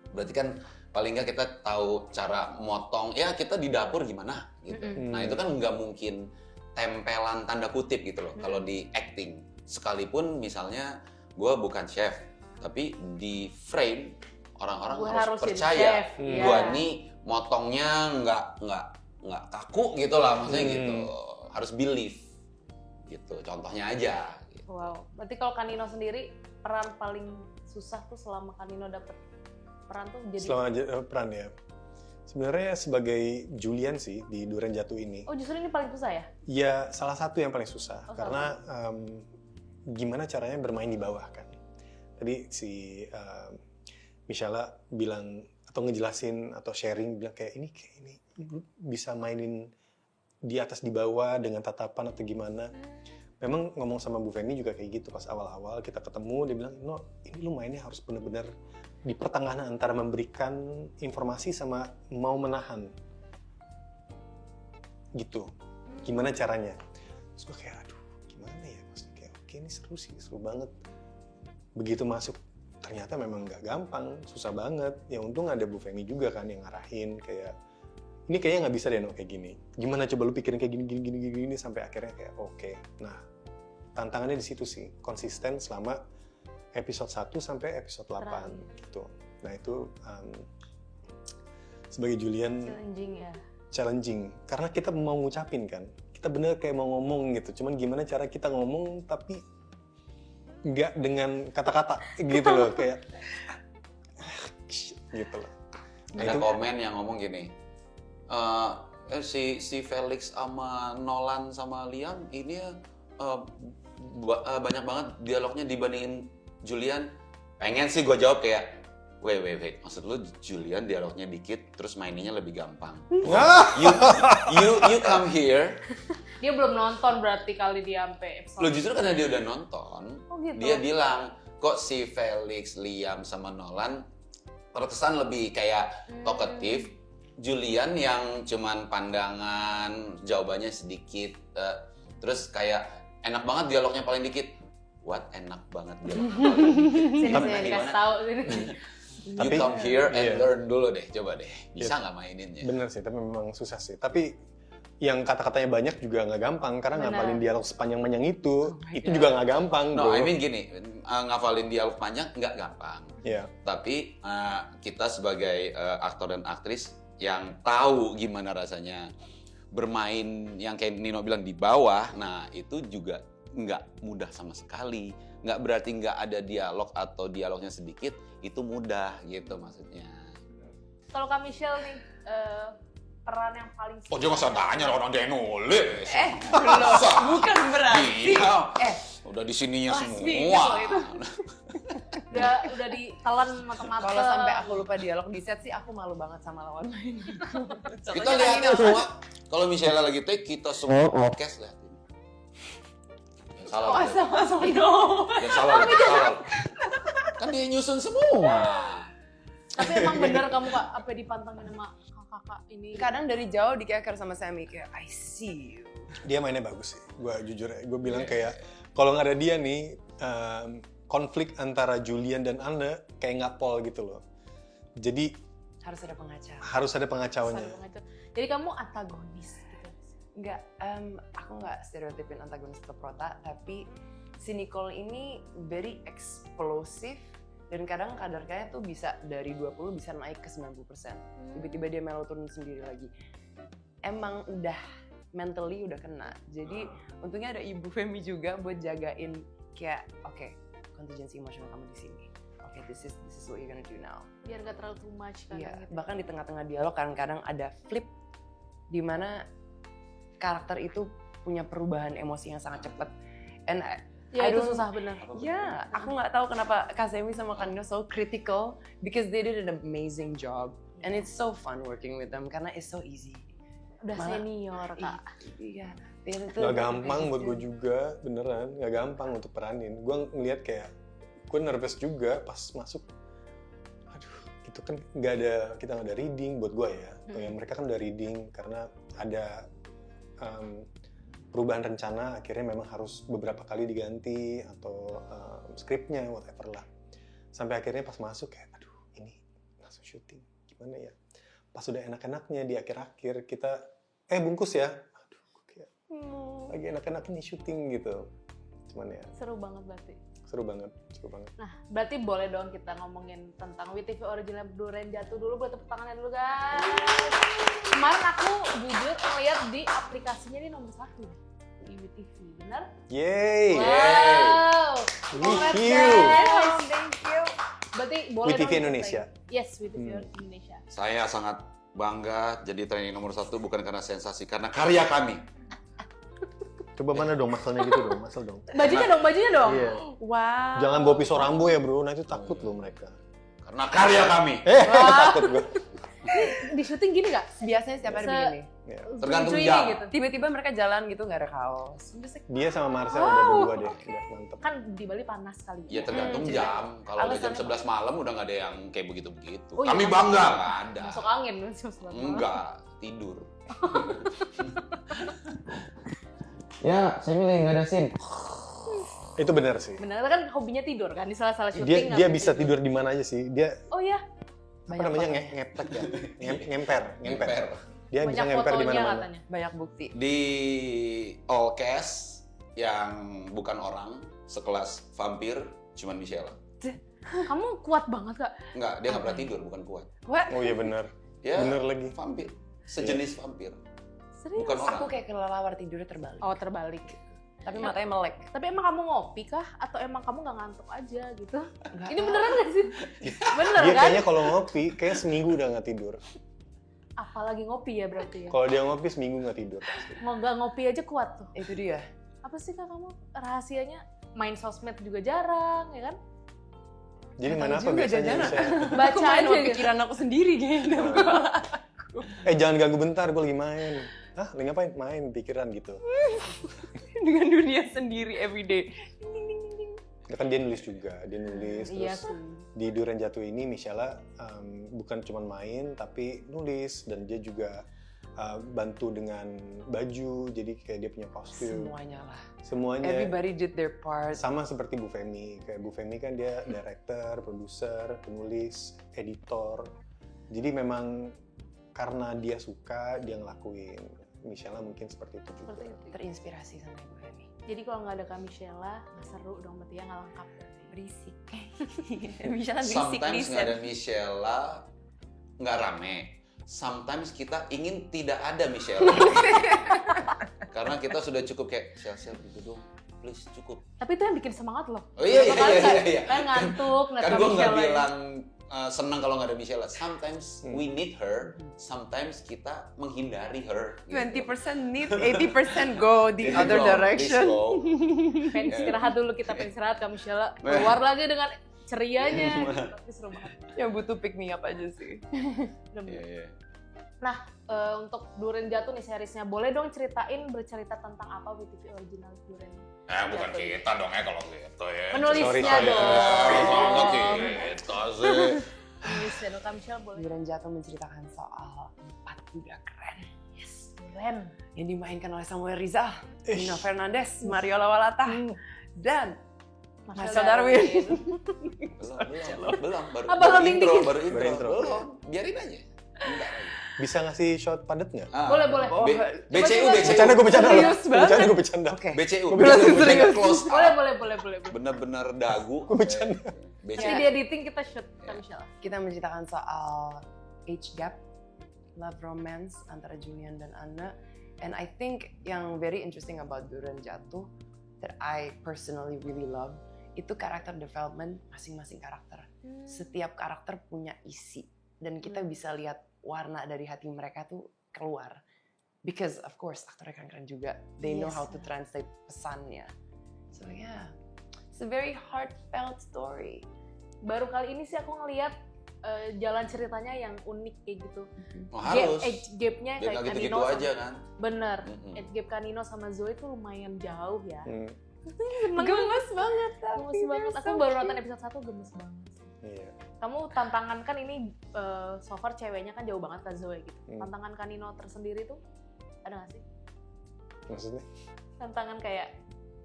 Speaker 2: berarti kan paling nggak kita tahu cara motong, ya kita di dapur gimana gitu. Nah itu kan nggak mungkin tempelan tanda kutip gitu loh kalau di acting. Sekalipun misalnya gue bukan chef, tapi di frame orang-orang harus percaya gue nih motongnya nggak kaku gitu lah, maksudnya gitu. Harus believe gitu, contohnya aja gitu.
Speaker 1: Wow, berarti kalau Kanino sendiri peran paling susah tuh selama Kanino dapet peran tuh jadi
Speaker 4: selama peran ya, sebenarnya sebagai Julian sih di Duren Jatuh ini.
Speaker 1: Oh justru ini paling susah ya?
Speaker 4: Ya salah satu yang paling susah karena gimana caranya bermain di bawah kan. Tadi si Michelle bilang atau ngejelasin atau sharing, bilang kayak ini bisa mainin di atas di bawah dengan tatapan atau gimana. Memang ngomong sama Bu Feni juga kayak gitu pas awal-awal kita ketemu, dia bilang, "No, ini lu mainnya harus benar-benar di pertengahan antara memberikan informasi sama mau menahan." Gitu. Gimana caranya? Terus gue kayak, aduh gimana ya? Maksudnya kayak, oke ini seru sih, seru banget. Begitu masuk, ternyata memang nggak gampang, susah banget. Ya untung ada Bu Feni juga kan yang ngarahin kayak, ini kayaknya nggak bisa deh, no, kayak gini. Gimana coba lu pikirin kayak gini, sampai akhirnya kayak oke. Nah, tantangannya di situ sih, konsisten selama episode 1 sampai episode 8 gitu. Nah, itu sebagai Julian challenging karena kita mau ngucapin kan. Kita bener kayak mau ngomong gitu. Cuman gimana cara kita ngomong tapi nggak dengan kata-kata gitu loh, kayak gitu loh. Nah,
Speaker 2: ada komen yang ngomong gini, si Felix sama Nolan sama Liam ini banyak banget dialognya dibandingin Julian. Pengen sih gue jawab kayak, wait, maksud lu Julian dialognya dikit terus maininnya lebih gampang? you come here.
Speaker 1: Dia belum nonton berarti kali dia sampai episode.
Speaker 2: Lo justru karena dia udah nonton,
Speaker 1: gitu.
Speaker 2: Dia bilang kok si Felix, Liam sama Nolan terkesan lebih kayak talkative. Julian yang cuman pandangan, jawabannya sedikit, terus kayak enak banget dialognya paling dikit. What enak banget dialognya paling dikit.
Speaker 1: Sini dikasih tahu sini.
Speaker 2: You come here and learn dulu deh, coba deh. Bisa nggak maininnya?
Speaker 4: Bener sih, tapi memang susah sih. Tapi yang kata-katanya banyak juga nggak gampang karena ngapalin dialog sepanjang-panjang itu juga nggak gampang.
Speaker 2: No,
Speaker 4: bro.
Speaker 2: I mean gini, ngafalin dialog panjang nggak gampang.
Speaker 4: Yeah.
Speaker 2: Tapi kita sebagai aktor dan aktris yang tahu gimana rasanya bermain yang kayak Nino bilang di bawah, nah itu juga nggak mudah sama sekali. Nggak berarti nggak ada dialog atau dialognya sedikit, itu mudah gitu maksudnya.
Speaker 1: Kalau Kak Michelle nih, peran yang paling
Speaker 2: Oh dia masa tanya orang dia nulis.
Speaker 3: Belum, bukan berarti.
Speaker 2: Udah di sininya semua.
Speaker 1: udah ditelan matang-matang.
Speaker 3: Kalau sampai aku lupa dialog di set sih aku malu banget sama lawan main.
Speaker 2: Kita lihatin semua. Kalau misalnya lagi take, kita semua podcast lihatin. Salah. Jangan salah. Kan dia nyusun semua.
Speaker 1: Tapi emang bener kamu Kak, apa dipantengin sama kakak ini?
Speaker 3: Kadang dari jauh dikeker sama Sammy kayak I see you.
Speaker 4: Dia mainnya bagus sih. Gue jujur ya, gue bilang kayak kalau nggak ada dia nih, konflik antara Julian dan Anne kayak nggak pol gitu loh. Jadi
Speaker 3: harus ada pengacara.
Speaker 4: Harus ada pengacaunya.
Speaker 1: Jadi kamu antagonis gitu?
Speaker 3: Enggak, aku nggak stereotipin antagonis atau prota, tapi si Nicole ini very explosive dan kadang kadarnya tuh bisa dari 20 bisa naik ke 90%. Tiba-tiba dia mellow turun sendiri lagi. Emang udah mentally udah kena. Jadi untungnya ada Ibu Femi juga buat jagain kayak oke, contingency emosional kamu di sini. Oke, this is what you're gonna do now.
Speaker 1: Biar gak terlalu too much kan.
Speaker 3: Iya,
Speaker 1: gitu.
Speaker 3: bahkan di tengah-tengah dialog kadang-kadang ada flip di mana karakter itu punya perubahan emosi yang sangat cepat. And
Speaker 1: Ya
Speaker 3: I
Speaker 1: itu
Speaker 3: don't-
Speaker 1: susah bener.
Speaker 3: ya, aku nggak tahu kenapa Kasemi sama Kanino so critical because they did an amazing job and it's so fun working with them karena it's so easy.
Speaker 1: Udah
Speaker 3: Malah-
Speaker 1: senior kak.
Speaker 3: Iya, itu
Speaker 4: Gak gampang buat gue juga, beneran. Gak gampang untuk peranin. Gue ngeliat kayak, gue nervous juga pas masuk. Aduh, itu kan kita nggak ada reading buat gue ya. Kayak mereka kan udah reading karena ada perubahan rencana. Akhirnya memang harus beberapa kali diganti atau skripnya, whatever lah. Sampai akhirnya pas masuk kayak, aduh ini langsung syuting. Gimana ya? Pas udah enak-enaknya di akhir-akhir kita, bungkus ya. Aduh, gue kayak lagi enak-enak nih syuting gitu. Cuman ya
Speaker 1: Seru banget berarti.
Speaker 4: seru banget.
Speaker 1: Nah, berarti boleh dong kita ngomongin tentang WeTV original Durian Jatuh dulu, buat tepuk tangannya dulu guys. Kemarin aku jujur ngeliat di aplikasinya ini nomor 1 di WeTV, benar?
Speaker 4: Yeay!
Speaker 1: Wow, congrats
Speaker 4: Review.
Speaker 1: guys, thank you. Berarti boleh
Speaker 4: WeTV
Speaker 1: dong
Speaker 4: Indonesia.
Speaker 1: ceritain. Yes, WeTV Indonesia.
Speaker 2: Saya sangat bangga jadi training nomor 1 bukan karena sensasi, karena karya kami.
Speaker 4: Coba mana dong masalnya gitu dong, masal dong.
Speaker 1: Bajunya dong.
Speaker 4: Iya.
Speaker 1: Wow.
Speaker 4: Jangan bawa pisau Rambo ya bro, nanti takut loh mereka.
Speaker 2: Karena karya kami.
Speaker 4: Takut gue.
Speaker 1: Di syuting gini gak?
Speaker 3: biasanya setiap hari begini.
Speaker 4: Ya.
Speaker 2: Tergantung
Speaker 1: Lucu ini
Speaker 2: jam.
Speaker 1: gitu.
Speaker 3: Tiba-tiba mereka jalan gitu nggak ada kaos. Terus kayak,
Speaker 4: Dia sama Marcel udah berdua deh, udah mantep.
Speaker 1: Kan di Bali panas kali.
Speaker 2: Ya tergantung jam. Kalau udah jam 11 malam udah nggak ada yang kayak begitu-begitu.
Speaker 1: Oh, iya,
Speaker 2: Kami
Speaker 1: masuk
Speaker 2: bangga
Speaker 1: angin.
Speaker 2: nggak ada.
Speaker 1: Masuk angin jam 11 malam.
Speaker 2: Enggak, tidur.
Speaker 5: Ya, saya milih nggak ada scene.
Speaker 4: Itu benar sih.
Speaker 1: Bener kan hobinya tidur kan di salah-salah syuting.
Speaker 4: Dia
Speaker 1: ngapain
Speaker 4: bisa tidur di mana aja sih. Dia
Speaker 1: Oh ya,
Speaker 4: apa namanya ngeplek ya? Ngemper. Dia bisa
Speaker 1: banyak
Speaker 4: ngemper di
Speaker 1: fotonya
Speaker 4: mana-mana.
Speaker 1: katanya.
Speaker 3: banyak bukti.
Speaker 2: Di all cast yang bukan orang sekelas vampir cuman Michelle.
Speaker 1: Kamu kuat banget kak.
Speaker 2: Enggak, dia nggak pernah tidur, bukan kuat.
Speaker 3: What?
Speaker 4: Oh iya benar.
Speaker 2: Ya,
Speaker 4: Bener lagi.
Speaker 2: vampir. Sejenis vampir.
Speaker 1: Serius?
Speaker 2: Bukan orang.
Speaker 3: Aku kayak kelelawar tidurnya terbalik.
Speaker 1: Oh terbalik.
Speaker 3: Tapi matanya melek.
Speaker 1: Tapi emang kamu ngopi kah? Atau emang kamu nggak ngantuk aja gitu?
Speaker 3: Nggak
Speaker 1: Ini
Speaker 3: tahu.
Speaker 1: beneran gak sih? Bener
Speaker 4: Dia
Speaker 1: kan?
Speaker 4: kayaknya kalau ngopi, kayak seminggu udah nggak tidur.
Speaker 1: Apalagi ngopi ya berarti ya.
Speaker 4: Kalau dia ngopi seminggu nggak tidur pasti.
Speaker 1: Nggak ngopi aja kuat tuh.
Speaker 3: Itu dia.
Speaker 1: Apa sih kak kamu? Rahasianya main sosmed juga jarang ya kan?
Speaker 4: Jadi
Speaker 3: Nggak
Speaker 4: mana
Speaker 3: tahu
Speaker 4: apa
Speaker 3: juga,
Speaker 4: biasanya
Speaker 3: Jana.
Speaker 4: bisa?
Speaker 1: Baca
Speaker 3: Aku main
Speaker 1: aja
Speaker 3: sama
Speaker 1: gitu.
Speaker 3: pikiran aku sendiri kayaknya.
Speaker 4: Jangan ganggu bentar, gue lagi main. Hah, lagi ngapain? Main pikiran gitu.
Speaker 3: Dengan dunia sendiri everyday.
Speaker 4: Ya kan dia nulis juga, dia nulis
Speaker 1: Iya
Speaker 4: terus
Speaker 1: sih.
Speaker 4: di Durian Jatuh ini Michelle bukan cuma main tapi nulis dan dia juga bantu dengan baju, jadi kayak dia punya kostum.
Speaker 3: Semuanya lah.
Speaker 4: Semuanya
Speaker 3: Everybody did their part.
Speaker 4: sama seperti Bu Femi. Kayak Bu Femi kan dia director, produser, penulis, editor. Jadi memang karena dia suka, dia ngelakuin. Michelle mungkin seperti itu juga.
Speaker 1: Seperti itu.
Speaker 3: Terinspirasi sama Ibu Femi.
Speaker 1: Jadi kalau nggak ada Kak Michelle, nggak seru dong berarti ya, nggak lengkap berarti.
Speaker 3: Berisik. Misalnya berisik
Speaker 2: Sometimes
Speaker 3: nih.
Speaker 2: nggak ada Michelle, nggak rame. Sometimes kita ingin tidak ada Michelle. Karena kita sudah cukup kayak Michelle gitu dong, please cukup.
Speaker 1: Tapi itu yang bikin semangat loh.
Speaker 2: Oh iya
Speaker 1: Beberapa kali
Speaker 2: iya.
Speaker 1: Kan ngantuk, ngeliat
Speaker 2: Kan
Speaker 1: Kak
Speaker 2: gue nggak
Speaker 1: Michelle lagi.
Speaker 2: bilang senang kalau nggak ada Michelle. Sometimes we need her, sometimes kita menghindari her. gitu.
Speaker 3: 20% need, 80% go the
Speaker 2: Jadi
Speaker 3: other
Speaker 2: go,
Speaker 3: direction.
Speaker 2: please go.
Speaker 1: Pengen istirahat dulu, kita pengen istirahat Kak Michelle. Keluar lagi dengan cerianya. Tapi seru banget.
Speaker 3: Yang butuh pick me up aja sih.
Speaker 2: Iya, iya.
Speaker 1: Untuk Durian Jatuh nih seriesnya, boleh dong bercerita tentang apa WeTV original Durian?
Speaker 2: Bukan
Speaker 1: Jatuh.
Speaker 2: kita dong kalau gitu ya.
Speaker 1: Penulisnya
Speaker 4: Sorry.
Speaker 1: dong.
Speaker 2: Oke, kita sih.
Speaker 1: Penulisnya dong Kak Michelle boleh.
Speaker 3: Durian Jatuh menceritakan soal 4 kuda keren
Speaker 1: Yes, keren.
Speaker 3: yang dimainkan oleh Samuel Rizal, Nino Fernandez, Mario Lawalata, dan Marcel Darwin.
Speaker 2: Belum, baru
Speaker 1: Belum
Speaker 2: intro,
Speaker 1: dikit.
Speaker 2: baru
Speaker 4: Baru intro.
Speaker 2: Belum, biarin aja. Enggak lagi.
Speaker 4: Bisa ngasih shot padat nggak?
Speaker 1: Boleh, boleh.
Speaker 2: BCU.
Speaker 4: Bercanda gue bercanda loh.
Speaker 3: Serius banget.
Speaker 4: Bercanda gue bercanda.
Speaker 3: Oke.
Speaker 2: BCU.
Speaker 4: Gua bercanda,
Speaker 2: Bener-bener
Speaker 3: serius.
Speaker 2: close up.
Speaker 1: Boleh.
Speaker 2: Bener-bener dagu.
Speaker 4: Gue bercanda.
Speaker 1: Nanti
Speaker 2: BCU.
Speaker 1: di editing kita shoot Kak Michelle.
Speaker 3: Kita menceritakan soal age gap, love romance antara Junian dan Anna And I think yang very interesting about Durian Jatuh that I personally really love itu karakter development masing-masing karakter. Setiap karakter punya isi dan kita bisa lihat warna dari hati mereka tuh keluar. Because of course aktornya keren-keren juga. They know how to translate pesannya. So yeah, it's a very heartfelt story.
Speaker 1: Baru kali ini sih aku ngelihat jalan ceritanya yang unik kayak gitu.
Speaker 2: Oh, harus.
Speaker 1: Age gap-nya
Speaker 2: Biar
Speaker 1: kayak
Speaker 2: nggak gitu-gitu
Speaker 1: Kanino
Speaker 2: aja kan.
Speaker 1: Bener. Age gap Kanino sama Zoe tuh lumayan jauh ya.
Speaker 3: Gemes banget
Speaker 1: Gemes banget. Aku baru nonton episode 1 gemes banget.
Speaker 4: Iya.
Speaker 1: Kamu tantangan kan ini so far ceweknya kan jauh banget ke Zoe gitu. Tantangan Kanino tersendiri tuh ada nggak sih?
Speaker 4: Maksudnya?
Speaker 1: Tantangan kayak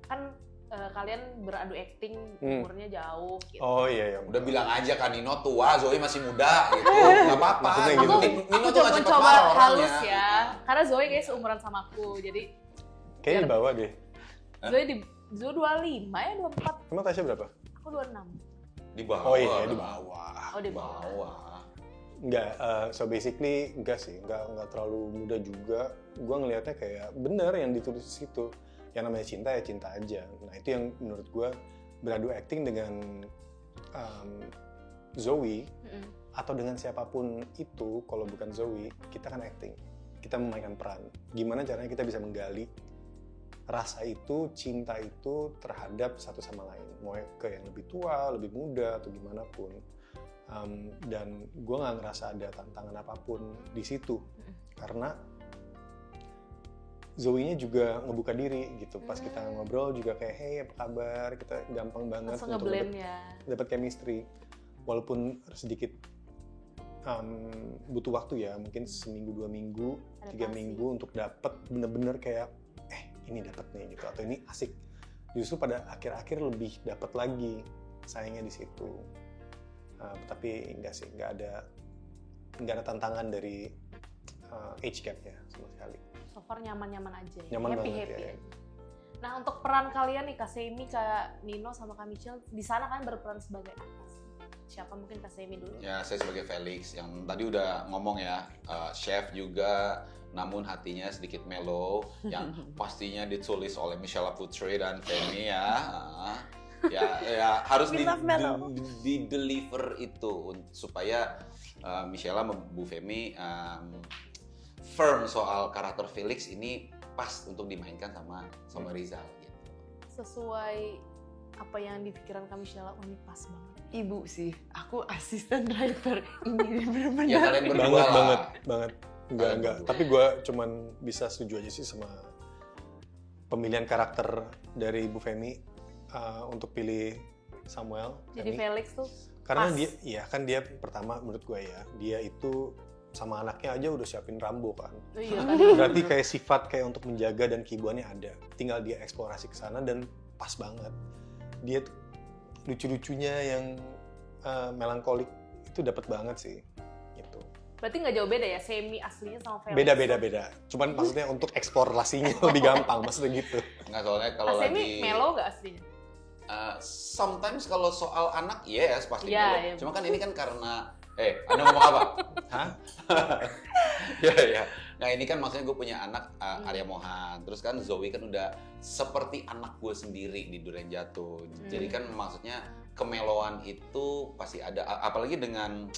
Speaker 1: kan kalian beradu acting umurnya jauh gitu.
Speaker 4: Oh iya.
Speaker 2: Udah bilang aja kan Nino tua, Zoe masih muda gitu. Gak apa-apa.
Speaker 4: Maksudnya
Speaker 2: Nino
Speaker 4: gitu.
Speaker 2: Nino
Speaker 1: Aku
Speaker 2: tuh gak cepet
Speaker 1: coba
Speaker 2: marah
Speaker 1: halus
Speaker 2: orangnya.
Speaker 1: ya. Karena Zoe kayaknya seumuran sama aku. Jadi
Speaker 4: Kayaknya di bawah deh.
Speaker 1: Zoe 25 ya 24.
Speaker 4: Emang Tasya berapa?
Speaker 1: Aku 26.
Speaker 2: Di bawah.
Speaker 4: Oh iya, di bawah.
Speaker 1: Oh di bawah.
Speaker 4: Enggak, so basically enggak sih, enggak terlalu muda juga. Gua ngelihatnya kayak bener yang ditulis di situ. Yang namanya cinta ya cinta aja. Nah itu yang menurut gua beradu acting dengan Zoe atau dengan siapapun itu, kalau bukan Zoe, kita kan acting. Kita memainkan peran. Gimana caranya kita bisa menggali rasa itu, cinta itu terhadap satu sama lain. Mau ke yang lebih tua, lebih muda, atau gimana pun. Dan gue nggak ngerasa ada tantangan apapun di situ karena Zoe-nya juga ngebuka diri gitu. Pas kita ngobrol juga kayak hey apa kabar, kita gampang banget
Speaker 1: Langsung
Speaker 4: untuk
Speaker 1: nge-blend ya.
Speaker 4: dapat chemistry walaupun sedikit butuh waktu ya, mungkin seminggu 2 minggu 3 minggu untuk dapat bener-bener kayak ini dapat nih gitu, atau ini asik. Justru pada akhir-akhir lebih dapat lagi sayangnya di situ. Tapi enggak sih, enggak ada tantangan dari age gap-nya sama sekali.
Speaker 1: So far nyaman-nyaman aja ya.
Speaker 4: Nyaman
Speaker 1: Happy
Speaker 4: banget ya.
Speaker 1: Nah untuk peran kalian nih Kak Semi, Kak Nino sama Kak Michelle di sana kan berperan sebagai apa sih? Siapa mungkin Kak Semi dulu?
Speaker 2: Ya saya sebagai Felix yang tadi udah ngomong ya, chef juga, namun hatinya sedikit mellow, yang pastinya ditulis oleh Michelle Putri dan Femi ya. Ya harus di deliver itu supaya Michelle sama Bu Femi firm soal karakter Felix ini pas untuk dimainkan sama Rizal gitu.
Speaker 1: Sesuai apa yang di pikiran Kak Michelle, ini pas banget.
Speaker 3: Ibu sih, aku asisten writer ini benar-benar.
Speaker 2: Ya kalian berdua
Speaker 4: banget. Enggak. Tapi gue cuman bisa setuju aja sih sama pemilihan karakter dari Bu Femi untuk pilih Samuel.
Speaker 1: Jadi
Speaker 4: Femi.
Speaker 1: Felix tuh
Speaker 4: Karena
Speaker 1: pas.
Speaker 4: dia pertama menurut gue ya, dia itu sama anaknya aja udah siapin Rambo kan.
Speaker 1: Iya kan.
Speaker 4: Berarti kayak sifat kayak untuk menjaga dan keibuannya ada. Tinggal dia eksplorasi ke sana dan pas banget. Dia tuh lucu-lucunya yang melankolik itu dapat banget sih. Gitu.
Speaker 1: Berarti nggak jauh beda ya Semi aslinya sama Felix?
Speaker 4: Beda. Cuman maksudnya untuk eksplorasinya lebih gampang, maksudnya gitu.
Speaker 2: Nggak, soalnya kalau
Speaker 1: Kak Semi
Speaker 2: lagi
Speaker 1: mellow nggak aslinya?
Speaker 2: sometimes kalau soal anak yes pasti
Speaker 1: Iya,
Speaker 2: mellow.
Speaker 1: iya.
Speaker 2: Cuma kan ini kan karena Anda ngomong apa?
Speaker 4: Hah?
Speaker 2: Ya. Nah ini kan maksudnya gue punya anak Arya Mohan, terus kan Zoe kan udah seperti anak gue sendiri di Durian Jatuh. Jadi kan maksudnya kemelowan itu pasti ada, apalagi dengan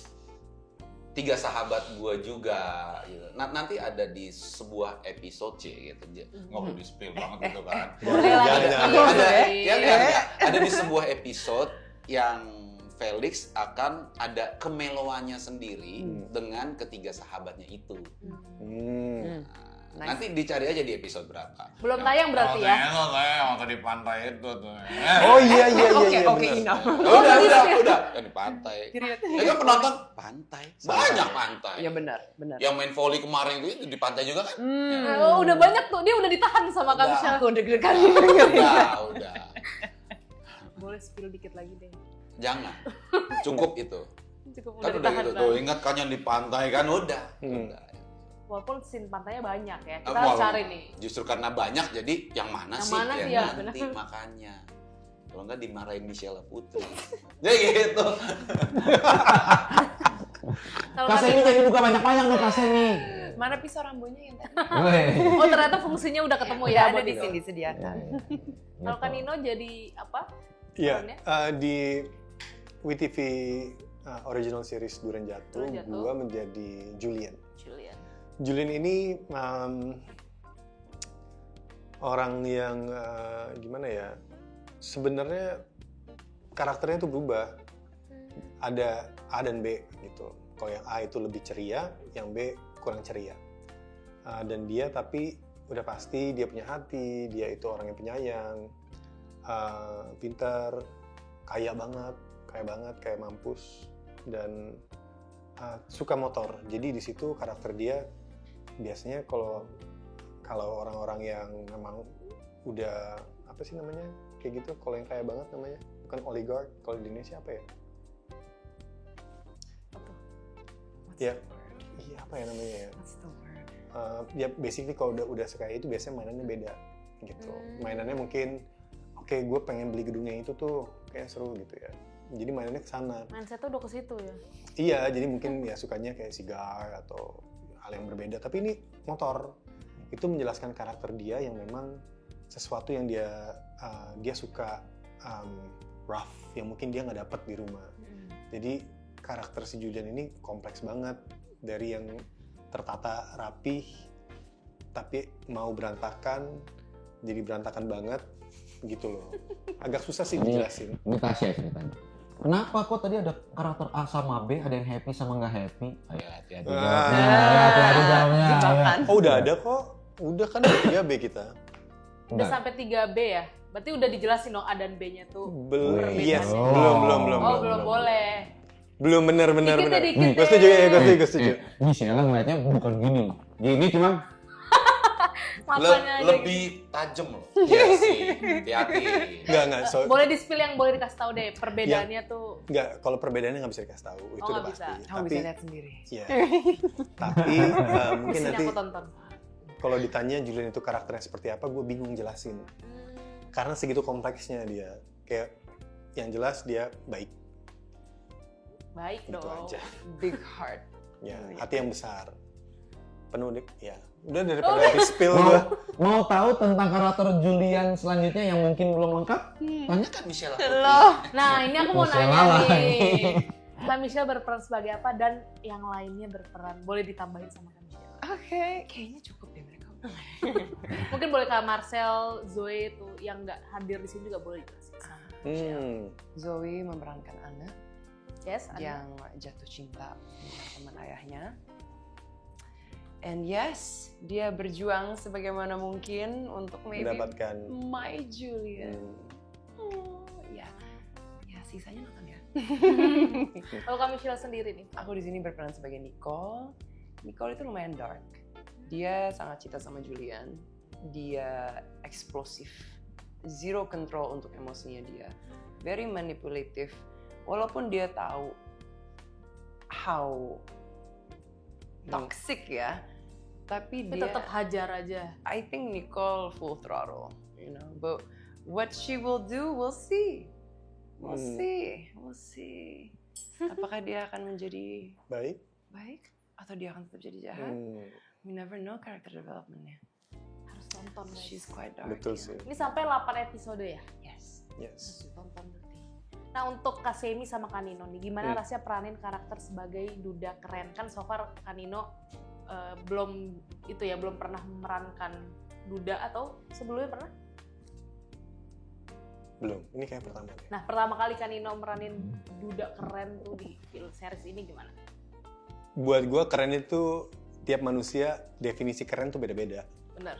Speaker 2: 3 sahabat gue juga gitu. Nanti ada di sebuah episode gitu, nggak perlu di spill banget gitu kan.
Speaker 1: Boleh lah.
Speaker 2: Ada di sebuah episode yang Felix akan ada kemelowannya sendiri dengan ketiga sahabatnya itu.
Speaker 3: Nice.
Speaker 2: Nanti dicari aja di episode berapa.
Speaker 1: Belum tayang berarti ya?
Speaker 2: Yang waktu di pantai itu tuh.
Speaker 4: Oh iya.
Speaker 3: Oke,
Speaker 4: bener.
Speaker 3: enough.
Speaker 2: Udah. Yang di pantai. Ya kan penonton pantai. Banyak pantai.
Speaker 3: Ya benar.
Speaker 2: Yang main volley kemarin itu di pantai juga kan?
Speaker 1: Oh, udah banyak tuh, dia udah ditahan sama Kak
Speaker 2: Udah.
Speaker 1: Michelle.
Speaker 3: Aku deg-degan.
Speaker 2: Udah.
Speaker 1: Boleh spill dikit lagi deh.
Speaker 2: Jangan. Cukup itu.
Speaker 1: Cukup
Speaker 2: Kan
Speaker 1: udah
Speaker 2: udah
Speaker 1: ditahan
Speaker 2: gitu
Speaker 1: lah.
Speaker 2: tuh, ingat kan yang di pantai kan udah.
Speaker 1: Walaupun scene pantainya banyak ya, kita
Speaker 2: Walaupun
Speaker 1: harus cari nih.
Speaker 2: Justru karena banyak jadi yang mana
Speaker 1: Yang
Speaker 2: sih
Speaker 1: mana
Speaker 2: yang
Speaker 1: sih ya,
Speaker 2: nanti
Speaker 1: bener.
Speaker 2: makanya. Kalau enggak dimarahin Michelle Putri. Jadi gitu.
Speaker 1: Kalau
Speaker 5: Kak
Speaker 1: Kak
Speaker 5: Semi jadi buka banyak-banyak nih Kak Semi.
Speaker 3: Mana pisau rambunya yang tadi?
Speaker 5: Weh.
Speaker 1: Oh ternyata fungsinya udah ketemu ya.
Speaker 3: Ada
Speaker 1: buat
Speaker 3: di
Speaker 1: itu.
Speaker 3: sini disediakan.
Speaker 1: Kalau Kanino jadi apa?
Speaker 4: Iya,
Speaker 1: Perannya?
Speaker 4: di WeTV original series Durian Jatuh,
Speaker 1: Durian Jatuh.
Speaker 4: gue menjadi Julian.
Speaker 1: Julian.
Speaker 4: Julian ini orang yang gimana ya? Sebenarnya karakternya tuh berubah. Ada A dan B gitu. Kalau yang A itu lebih ceria, yang B kurang ceria. Dan dia tapi udah pasti dia punya hati, dia itu orang yang penyayang, pintar, kaya banget, kayak mampus, dan suka motor. Jadi di situ karakter dia biasanya kalau orang-orang yang memang udah apa sih namanya kayak gitu, kalau yang kaya banget namanya bukan oligark, kalau di Indonesia apa ya? Ya, iya apa ya namanya ya?
Speaker 3: What's the word?
Speaker 4: Ya basically kalau udah sekaya itu biasanya mainannya beda gitu. Mainannya mungkin oke, gue pengen beli gedungnya itu tuh kayak seru gitu ya. Jadi mainannya ke sana.
Speaker 1: Mindset tuh udah ke situ ya.
Speaker 4: Iya, jadi mungkin ya sukanya kayak cigar atau hal yang berbeda. Tapi ini motor. Itu menjelaskan karakter dia yang memang sesuatu yang dia suka rough yang mungkin dia nggak dapat di rumah. Jadi karakter si Julian ini kompleks banget, dari yang tertata rapih tapi mau berantakan jadi berantakan banget gitu loh. Agak susah sih dijelasin.
Speaker 5: Ini Tasya ceritanya. Kenapa kok tadi ada karakter A sama B, ada yang happy sama nggak happy? Ayo hati-hati jawabnya, hati-hati jawabnya.
Speaker 3: Jebakan.
Speaker 4: Oh udah ada kok, udah kan ada 3B kita.
Speaker 1: Udah sampai 3B ya? Berarti udah dijelasin dong A dan B-nya tuh.
Speaker 4: Belum,
Speaker 1: Berbeda.
Speaker 4: yes,
Speaker 5: Oh.
Speaker 4: belum.
Speaker 1: Oh belum boleh.
Speaker 4: Belum benar.
Speaker 1: Dikit ya, dikit
Speaker 4: Gue setuju ya, gue setuju.
Speaker 5: Ini Sheila ngeliatnya bukan gini loh. Gini cuma
Speaker 1: Matanya aja
Speaker 2: Lebih tajam loh. Iya sih, hati-hati.
Speaker 4: Enggak,
Speaker 1: gitu. Boleh di-spill yang boleh dikasih tahu deh perbedaannya tuh.
Speaker 4: enggak, kalau perbedaannya nggak bisa dikasih tahu, itu udah
Speaker 1: nggak
Speaker 4: pasti.
Speaker 1: bisa.
Speaker 3: Kamu bisa lihat sendiri.
Speaker 4: Iya. Tapi mungkin
Speaker 1: Disini
Speaker 4: nanti
Speaker 1: aku tonton.
Speaker 4: kalau ditanya Julian itu karakternya seperti apa, gue bingung jelasin. Karena segitu kompleksnya dia. Kayak yang jelas dia baik,
Speaker 1: Baik
Speaker 4: itu
Speaker 1: dong.
Speaker 4: aja.
Speaker 3: Big heart.
Speaker 4: Ya,
Speaker 3: Oh, iya.
Speaker 4: hati yang besar. Penuh ya. Udah daripada di spill
Speaker 5: mau,
Speaker 4: gue.
Speaker 5: mau tahu tentang karakter Julian selanjutnya yang mungkin belum lengkap?
Speaker 2: Tanyakan Michelle.
Speaker 1: Nah ini aku mau
Speaker 5: Michelle
Speaker 1: nanya
Speaker 5: lah
Speaker 1: nih.
Speaker 5: nih.
Speaker 1: Kak Michelle berperan sebagai apa dan yang lainnya berperan. Boleh ditambahin sama Kak Michelle.
Speaker 3: Oke, kayaknya cukup deh mereka.
Speaker 1: Mungkin boleh Kak Marcel, Zoe tuh yang nggak hadir di sini juga boleh dijelasin sama Michelle.
Speaker 3: Zoe memerankan Anna
Speaker 1: Yes, Anda.
Speaker 3: yang jatuh cinta dengan teman ayahnya. And yes, dia berjuang sebagaimana mungkin untuk maybe
Speaker 4: Mendapatkan.
Speaker 3: my Julian. Ya sisanya nonton ya.
Speaker 1: Kalau Kak Michelle sendiri nih.
Speaker 3: Aku di sini berperan sebagai Nicole. Nicole itu lumayan dark. Dia sangat cinta sama Julian. Dia eksplosif. Zero control untuk emosinya dia. Very manipulative. Walaupun dia tahu how toxic ya, tapi
Speaker 1: Tapi
Speaker 3: dia
Speaker 1: tetap hajar aja.
Speaker 3: I think Nicole full throttle, you know. But what she will do, we'll see. We'll see. Apakah dia akan menjadi
Speaker 4: Baik.
Speaker 3: baik atau dia akan tetap jadi jahat? We never know character development-nya.
Speaker 1: Harus tonton guys.
Speaker 3: She's quite dark.
Speaker 4: Betul
Speaker 3: you
Speaker 4: sih.
Speaker 3: know.
Speaker 1: Ini sampai 8 episode ya?
Speaker 3: Yes.
Speaker 4: Yes.
Speaker 1: Harus ditonton berarti. Nah untuk Kak Semi sama Kak Nino nih, gimana rasanya peranin karakter sebagai duda keren? Kan so far Kak Nino belum pernah memerankan duda, atau sebelumnya pernah?
Speaker 4: Belum. Ini kayak pertama deh.
Speaker 1: Nah pertama kali Kak Nino meranin duda keren tuh di film series ini gimana?
Speaker 4: Buat gue keren itu tiap manusia definisi keren tuh beda-beda.
Speaker 1: Bener.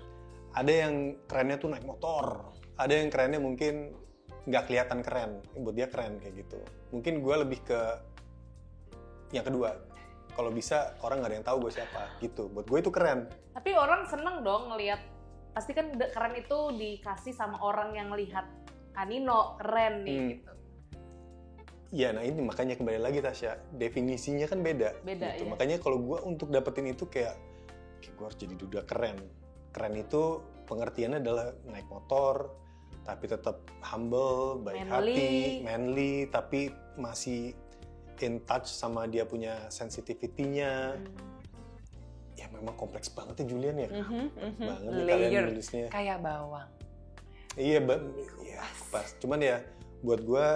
Speaker 4: Ada yang kerennya tuh naik motor. Ada yang kerennya mungkin nggak kelihatan keren. Buat dia keren kayak gitu. Mungkin gue lebih ke yang kedua. Kalau bisa orang nggak ada yang tahu gue siapa gitu. Buat gue itu keren.
Speaker 1: Tapi orang seneng dong ngelihat, pasti kan keren itu dikasih sama orang yang lihat Kak Nino keren nih gitu.
Speaker 4: Ya, nah ini makanya kembali lagi Tasya, definisinya kan beda.
Speaker 1: Beda,
Speaker 4: gitu.
Speaker 1: iya.
Speaker 4: Makanya kalau gue untuk dapetin itu kayak gue harus jadi duda keren. Keren itu pengertiannya adalah naik motor, tapi tetap humble, baik hati, manly, tapi masih in touch sama dia punya sensitivity-nya. ya memang kompleks banget ya Julian ya. Banget nih
Speaker 3: Layer
Speaker 4: kalian nulisnya.
Speaker 3: kayak bawang.
Speaker 4: Iya, ya, pas. Cuman ya buat gue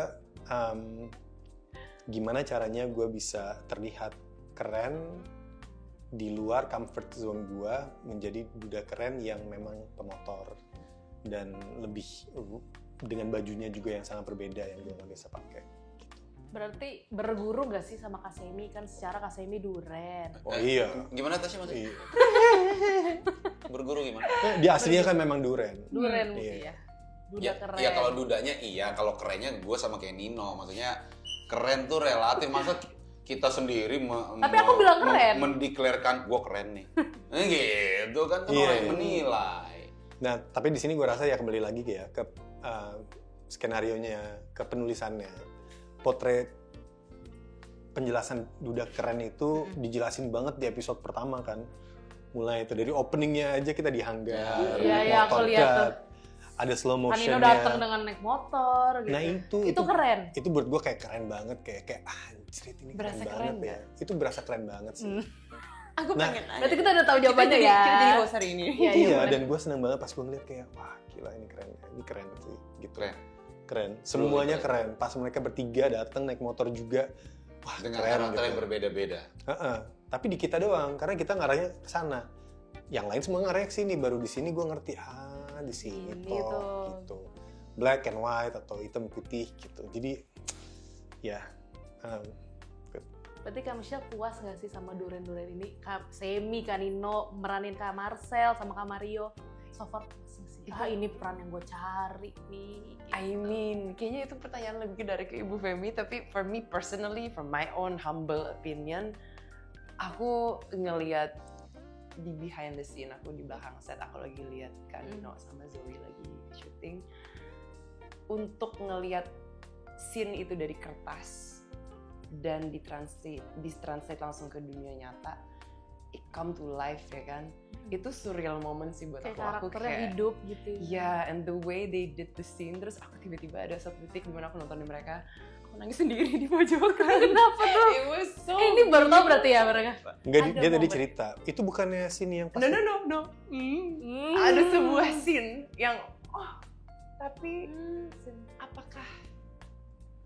Speaker 4: gimana caranya gue bisa terlihat keren di luar comfort zone gue menjadi duda keren yang memang pemotor dan lebih dengan bajunya juga yang sangat berbeda yang gue nggak biasa pakai.
Speaker 1: Berarti berguru gak sih sama Kak Semi? Kan secara Kak Semi duren.
Speaker 4: Oh iya.
Speaker 2: Gimana Tasya maksudnya?
Speaker 4: Iya.
Speaker 2: Berguru gimana?
Speaker 4: Dia aslinya kan memang duren.
Speaker 1: Duren mungkin
Speaker 4: Iya.
Speaker 1: ya. Duda keren.
Speaker 2: Ya kalau dudanya iya, kalau kerennya gue sama kayak Nino. Maksudnya keren tuh relatif. Masa kita sendiri
Speaker 1: Tapi aku bilang keren.
Speaker 2: mendeklarkan gue keren nih. Gitu kan
Speaker 4: Iya,
Speaker 2: orang yang
Speaker 4: iya.
Speaker 2: menilai.
Speaker 4: Nah, tapi di sini gue rasa ya kembali lagi ya ke skenarionya, ke penulisannya. Potret penjelasan duda keren itu dijelasin banget di episode pertama kan. Mulai itu dari openingnya aja kita dihanggar,
Speaker 1: Iya, aku lihat tuh.
Speaker 4: ada slow
Speaker 1: Kan Nino
Speaker 4: motionnya.
Speaker 1: datang dengan naik motor gitu.
Speaker 4: Nah
Speaker 1: itu keren.
Speaker 4: Itu buat gue kayak keren banget, kayak anjir ini
Speaker 3: Berasa
Speaker 4: keren
Speaker 3: keren
Speaker 4: banget ya. Itu berasa keren banget sih.
Speaker 3: Aku
Speaker 4: Nah,
Speaker 3: pengen nanya.
Speaker 1: Berarti kita udah tahu jawabannya
Speaker 3: kita
Speaker 1: ya.
Speaker 3: Kita jadi host hari ini.
Speaker 1: Iya,
Speaker 4: Iya,
Speaker 1: bener.
Speaker 4: dan gue seneng banget pas gue ngeliat kayak wah gila ini keren sih gitu.
Speaker 2: Keren.
Speaker 4: Semuanya keren. Pas mereka bertiga datang naik motor juga, wah
Speaker 2: Dengan
Speaker 4: keren
Speaker 2: karakter
Speaker 4: gitu.
Speaker 2: yang berbeda-beda.
Speaker 4: Tapi di kita doang, karena kita ngarahnya ke sana. Yang lain semua ngarahnya ke sini, baru di sini gue ngerti di sini
Speaker 1: Ini
Speaker 4: toh
Speaker 1: tuh.
Speaker 4: gitu. Black and white atau hitam putih gitu. Jadi ya
Speaker 1: Berarti Kak Michelle puas gak sih sama duren-duren ini? Kak Semi, Kak Nino, meranin Kak Marcel sama Kak Mario. So far puas gak sih? Ini peran yang gue cari nih.
Speaker 3: I mean, kayaknya itu pertanyaan lebih dari ke Ibu Femi, tapi for me personally, from my own humble opinion, aku ngelihat di behind the scene, aku di belakang set, aku lagi lihat Kak Nino sama Zoe lagi syuting. Untuk ngelihat scene itu dari kertas dan ditranslate langsung ke dunia nyata, it come to life ya kan. Itu surreal moment sih buat
Speaker 1: Kayak
Speaker 3: aku
Speaker 1: karakternya
Speaker 3: kayak
Speaker 1: hidup gitu.
Speaker 3: yeah, and the way they did the scene, terus aku tiba-tiba ada satu titik dimana aku nontonin mereka, aku nangis sendiri di pojokan.
Speaker 1: Kenapa tuh?
Speaker 3: It was so
Speaker 1: Ini baru tau berarti ya mereka?
Speaker 4: enggak
Speaker 1: Ada
Speaker 4: dia tadi
Speaker 1: momen.
Speaker 4: cerita. Itu bukannya scene yang pas.
Speaker 3: no. Ada sebuah scene yang tapi apakah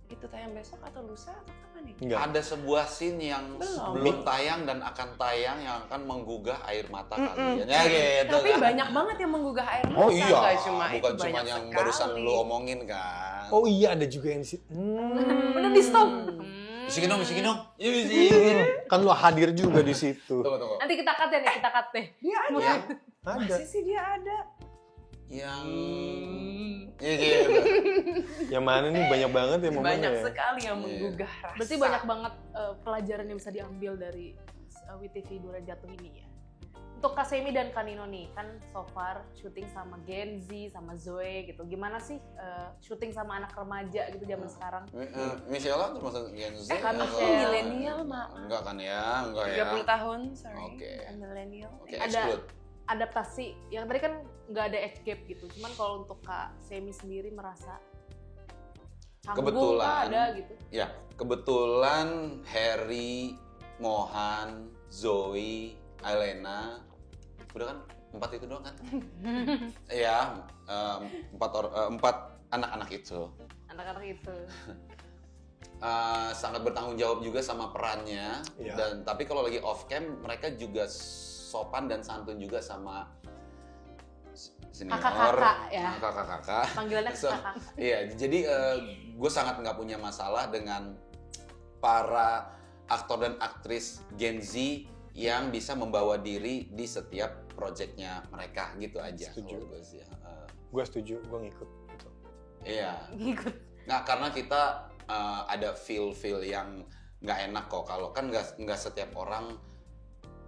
Speaker 3: itu tayang besok atau lusa atau kapan nih?
Speaker 4: Enggak.
Speaker 2: Ada sebuah scene yang
Speaker 3: Belum.
Speaker 2: belum tayang dan akan tayang yang akan menggugah air mata kalian. Ya gitu
Speaker 3: Tapi
Speaker 2: kan.
Speaker 3: banyak banget yang menggugah air mata.
Speaker 2: Oh iya,
Speaker 3: nggak cuma
Speaker 2: bukan
Speaker 3: itu,
Speaker 2: cuma
Speaker 3: banyak
Speaker 2: yang
Speaker 3: sekali.
Speaker 2: barusan lu omongin kan.
Speaker 4: Oh iya ada juga yang di situ.
Speaker 1: Bener di stop.
Speaker 2: Bisikin dong. Iya bisikin.
Speaker 4: Kan lu hadir juga di situ.
Speaker 2: Tunggu.
Speaker 1: Nanti kita cut ya nih, kita cut deh.
Speaker 3: Dia ada.
Speaker 2: Yang
Speaker 4: Ada.
Speaker 3: Masih sih dia ada.
Speaker 2: yang iya gitu.
Speaker 4: Yang mana nih banyak banget ya momennya
Speaker 3: Banyak
Speaker 4: ya.
Speaker 3: sekali yang
Speaker 2: Iya.
Speaker 3: menggugah rasa.
Speaker 1: Berarti banyak banget pelajaran yang bisa diambil dari WTV Duren Jatuh ini ya. Untuk Kak Semi dan Kak Nino nih, kan so far syuting sama Gen Z, sama Zoe gitu. Gimana sih syuting sama anak remaja gitu zaman sekarang?
Speaker 2: Michelle termasuk Gen Z?
Speaker 1: Kan
Speaker 2: atau-
Speaker 1: Michelle.
Speaker 3: Milenial, Mak.
Speaker 2: Enggak kan ya, enggak ya.
Speaker 3: 30 tahun, sorry.
Speaker 2: Oke.
Speaker 3: I'm millennial.
Speaker 2: Oke,
Speaker 1: Ada-
Speaker 2: exclude.
Speaker 1: Adaptasi, yang tadi kan nggak ada age gap gitu. Cuman kalau untuk Kak Semi sendiri merasa canggung
Speaker 2: Kebetulan.
Speaker 1: kah ada gitu?
Speaker 2: Ya, kebetulan Harry, Mohan, Zoe, Ailena, udah kan 4 itu doang kan? Iya, 4 anak-anak itu.
Speaker 1: Anak-anak itu.
Speaker 2: Sangat bertanggung jawab juga sama perannya.
Speaker 4: Iya.
Speaker 2: Dan tapi kalau lagi off cam mereka juga sopan dan santun juga sama senior,
Speaker 1: Kakak-kakak ya.
Speaker 2: kakak-kakak.
Speaker 1: Panggilannya
Speaker 2: So,
Speaker 1: kakak.
Speaker 2: Iya, jadi gue sangat nggak punya masalah dengan para aktor dan aktris Gen Z yang bisa membawa diri di setiap proyeknya mereka gitu aja.
Speaker 4: Setuju.
Speaker 2: Kalau gue sih.
Speaker 4: Gue setuju, gue ngikut gitu.
Speaker 2: Iya.
Speaker 1: Ngikut.
Speaker 2: Nggak, karena kita ada feel yang nggak enak kok. Kalau kan nggak setiap orang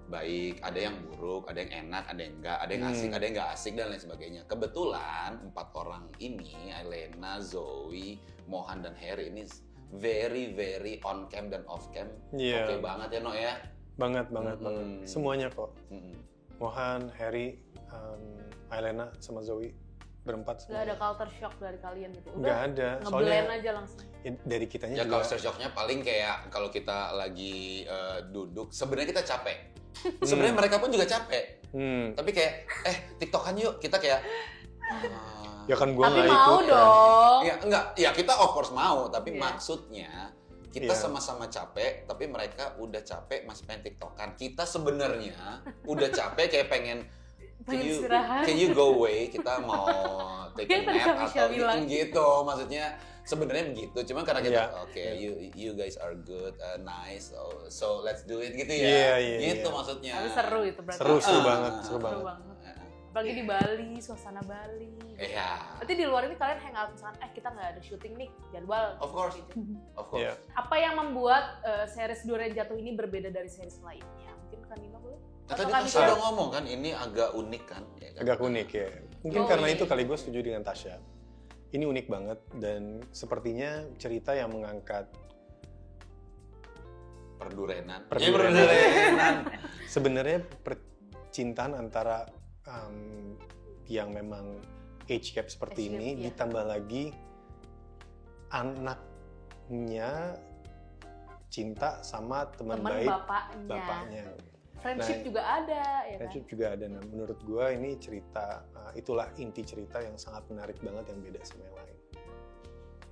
Speaker 2: baik, ada yang buruk, ada yang enak, ada yang enggak, ada yang asik, ada yang nggak asik dan lain sebagainya. Kebetulan 4 orang ini, Ailena, Zoe, Mohan dan Harry ini very on cam dan off cam.
Speaker 4: Iya.
Speaker 2: Oke banget ya, No ya.
Speaker 4: Banget.
Speaker 2: Mm-mm.
Speaker 4: Semuanya kok.
Speaker 2: Mm-mm.
Speaker 4: Mohan, Harry, Ailena sama Zoe berempat
Speaker 1: Gak ada
Speaker 4: semua.
Speaker 1: culture shock dari kalian gitu.
Speaker 4: Nggak
Speaker 1: Udah
Speaker 4: ada.
Speaker 1: ngeblend
Speaker 4: Soalnya
Speaker 1: aja langsung.
Speaker 4: dari kitanya
Speaker 2: Ya
Speaker 4: juga.
Speaker 2: kalau shocknya paling kayak kalau kita lagi duduk, sebenarnya kita capek. Sebenarnya mereka pun juga capek.
Speaker 4: Hmm.
Speaker 2: Tapi kayak TikTokan yuk, kita kayak
Speaker 4: Ya kan gue
Speaker 1: Tapi
Speaker 4: nggak
Speaker 1: mau
Speaker 4: ikut.
Speaker 1: dong.
Speaker 2: ya enggak, ya kita of course mau, tapi
Speaker 1: Iya.
Speaker 2: maksudnya kita
Speaker 4: Iya.
Speaker 2: sama-sama capek, tapi mereka udah capek masih pengen TikTokan. Kita sebenarnya udah capek kayak pengen
Speaker 1: Pengen istirahat.
Speaker 2: can you go away? Kita mau take a
Speaker 1: Yang tadi
Speaker 2: nap
Speaker 1: Kak
Speaker 2: atau
Speaker 1: Michelle bilang.
Speaker 2: gitu. Maksudnya sebenarnya begitu. Cuma karena kita
Speaker 4: Iya.
Speaker 2: oke, you guys are good, nice, so let's do it gitu ya.
Speaker 4: Iya, iya,
Speaker 2: Gitu
Speaker 4: iya.
Speaker 2: maksudnya.
Speaker 1: Tapi seru itu berarti.
Speaker 4: Seru
Speaker 2: Ah.
Speaker 4: banget, seru
Speaker 1: Seru
Speaker 4: banget.
Speaker 1: banget. Apalagi di Bali, suasana Bali.
Speaker 2: Iya.
Speaker 1: Berarti di luar ini kalian hangout misalkan, kita nggak ada syuting nih, jadwal.
Speaker 2: Of course.
Speaker 1: Gitu.
Speaker 2: Of course.
Speaker 4: Iya.
Speaker 1: Apa yang membuat series Durian Jatuh ini berbeda dari series lainnya? Mungkin kan Nino boleh?
Speaker 2: Nah,
Speaker 1: Atau
Speaker 2: tadi
Speaker 1: Kak
Speaker 2: Tasya
Speaker 1: Michelle?
Speaker 2: udah ngomong kan, ini agak unik kan? Ya kan?
Speaker 4: Agak unik ya. Mungkin
Speaker 1: Oh,
Speaker 4: karena
Speaker 1: iya.
Speaker 4: itu kali gue setuju dengan Tasya. Ini unik banget dan sepertinya cerita yang mengangkat
Speaker 2: Perdurenan.
Speaker 4: Perdurenan.
Speaker 2: Ya, perdurenan.
Speaker 4: sebenarnya percintaan antara yang memang age gap seperti
Speaker 1: Age gap,
Speaker 4: ini
Speaker 1: iya.
Speaker 4: ditambah lagi anaknya cinta sama teman
Speaker 1: Teman
Speaker 4: baik
Speaker 1: bapaknya.
Speaker 4: bapaknya.
Speaker 1: Friendship
Speaker 4: Nah,
Speaker 1: juga ada, ya kan?
Speaker 4: Friendship juga ada. Nah, menurut gue ini cerita, itulah inti cerita yang sangat menarik banget yang beda sama yang lain.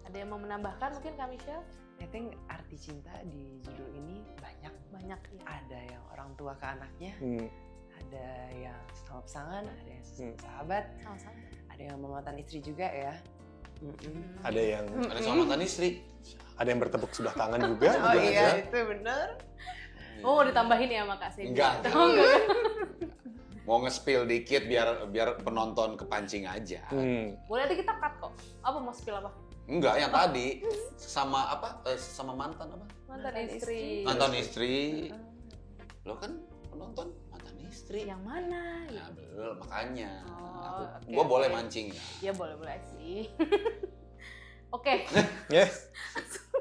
Speaker 1: Ada yang mau menambahkan mungkin Kak Michelle?
Speaker 3: I think arti cinta di judul ini banyak.
Speaker 1: Banyak ya.
Speaker 3: Ada yang orang tua ke anaknya,
Speaker 4: Hmm,
Speaker 3: ada yang sesama pasangan, ada yang sesama sahabat,
Speaker 1: Sama-sama.
Speaker 3: ada yang mama mantan istri juga ya. Mm-mm.
Speaker 4: ada yang
Speaker 2: Ada sama mantan istri.
Speaker 4: ada yang bertepuk sebelah tangan juga.
Speaker 3: Oh
Speaker 4: juga
Speaker 3: iya,
Speaker 4: ada.
Speaker 3: itu bener.
Speaker 1: Oh, ditambahin ya sama Kak Sedi?
Speaker 2: Enggak.
Speaker 1: Oh, enggak.
Speaker 2: Mau nge-spill dikit biar penonton kepancing aja.
Speaker 1: Boleh nanti kita cut kok. Apa mau spill apa?
Speaker 2: Enggak, yang tadi sama apa? Sama mantan apa?
Speaker 1: Mantan
Speaker 3: Mantan
Speaker 1: istri.
Speaker 3: istri.
Speaker 2: Mantan istri. Lo kan penonton mantan istri.
Speaker 1: Yang mana?
Speaker 2: Ya belum, makanya.
Speaker 1: Oh, oke,
Speaker 2: Gua boleh
Speaker 1: oke.
Speaker 2: mancing ya.
Speaker 1: Ya boleh sih. Oke,
Speaker 4: Yes.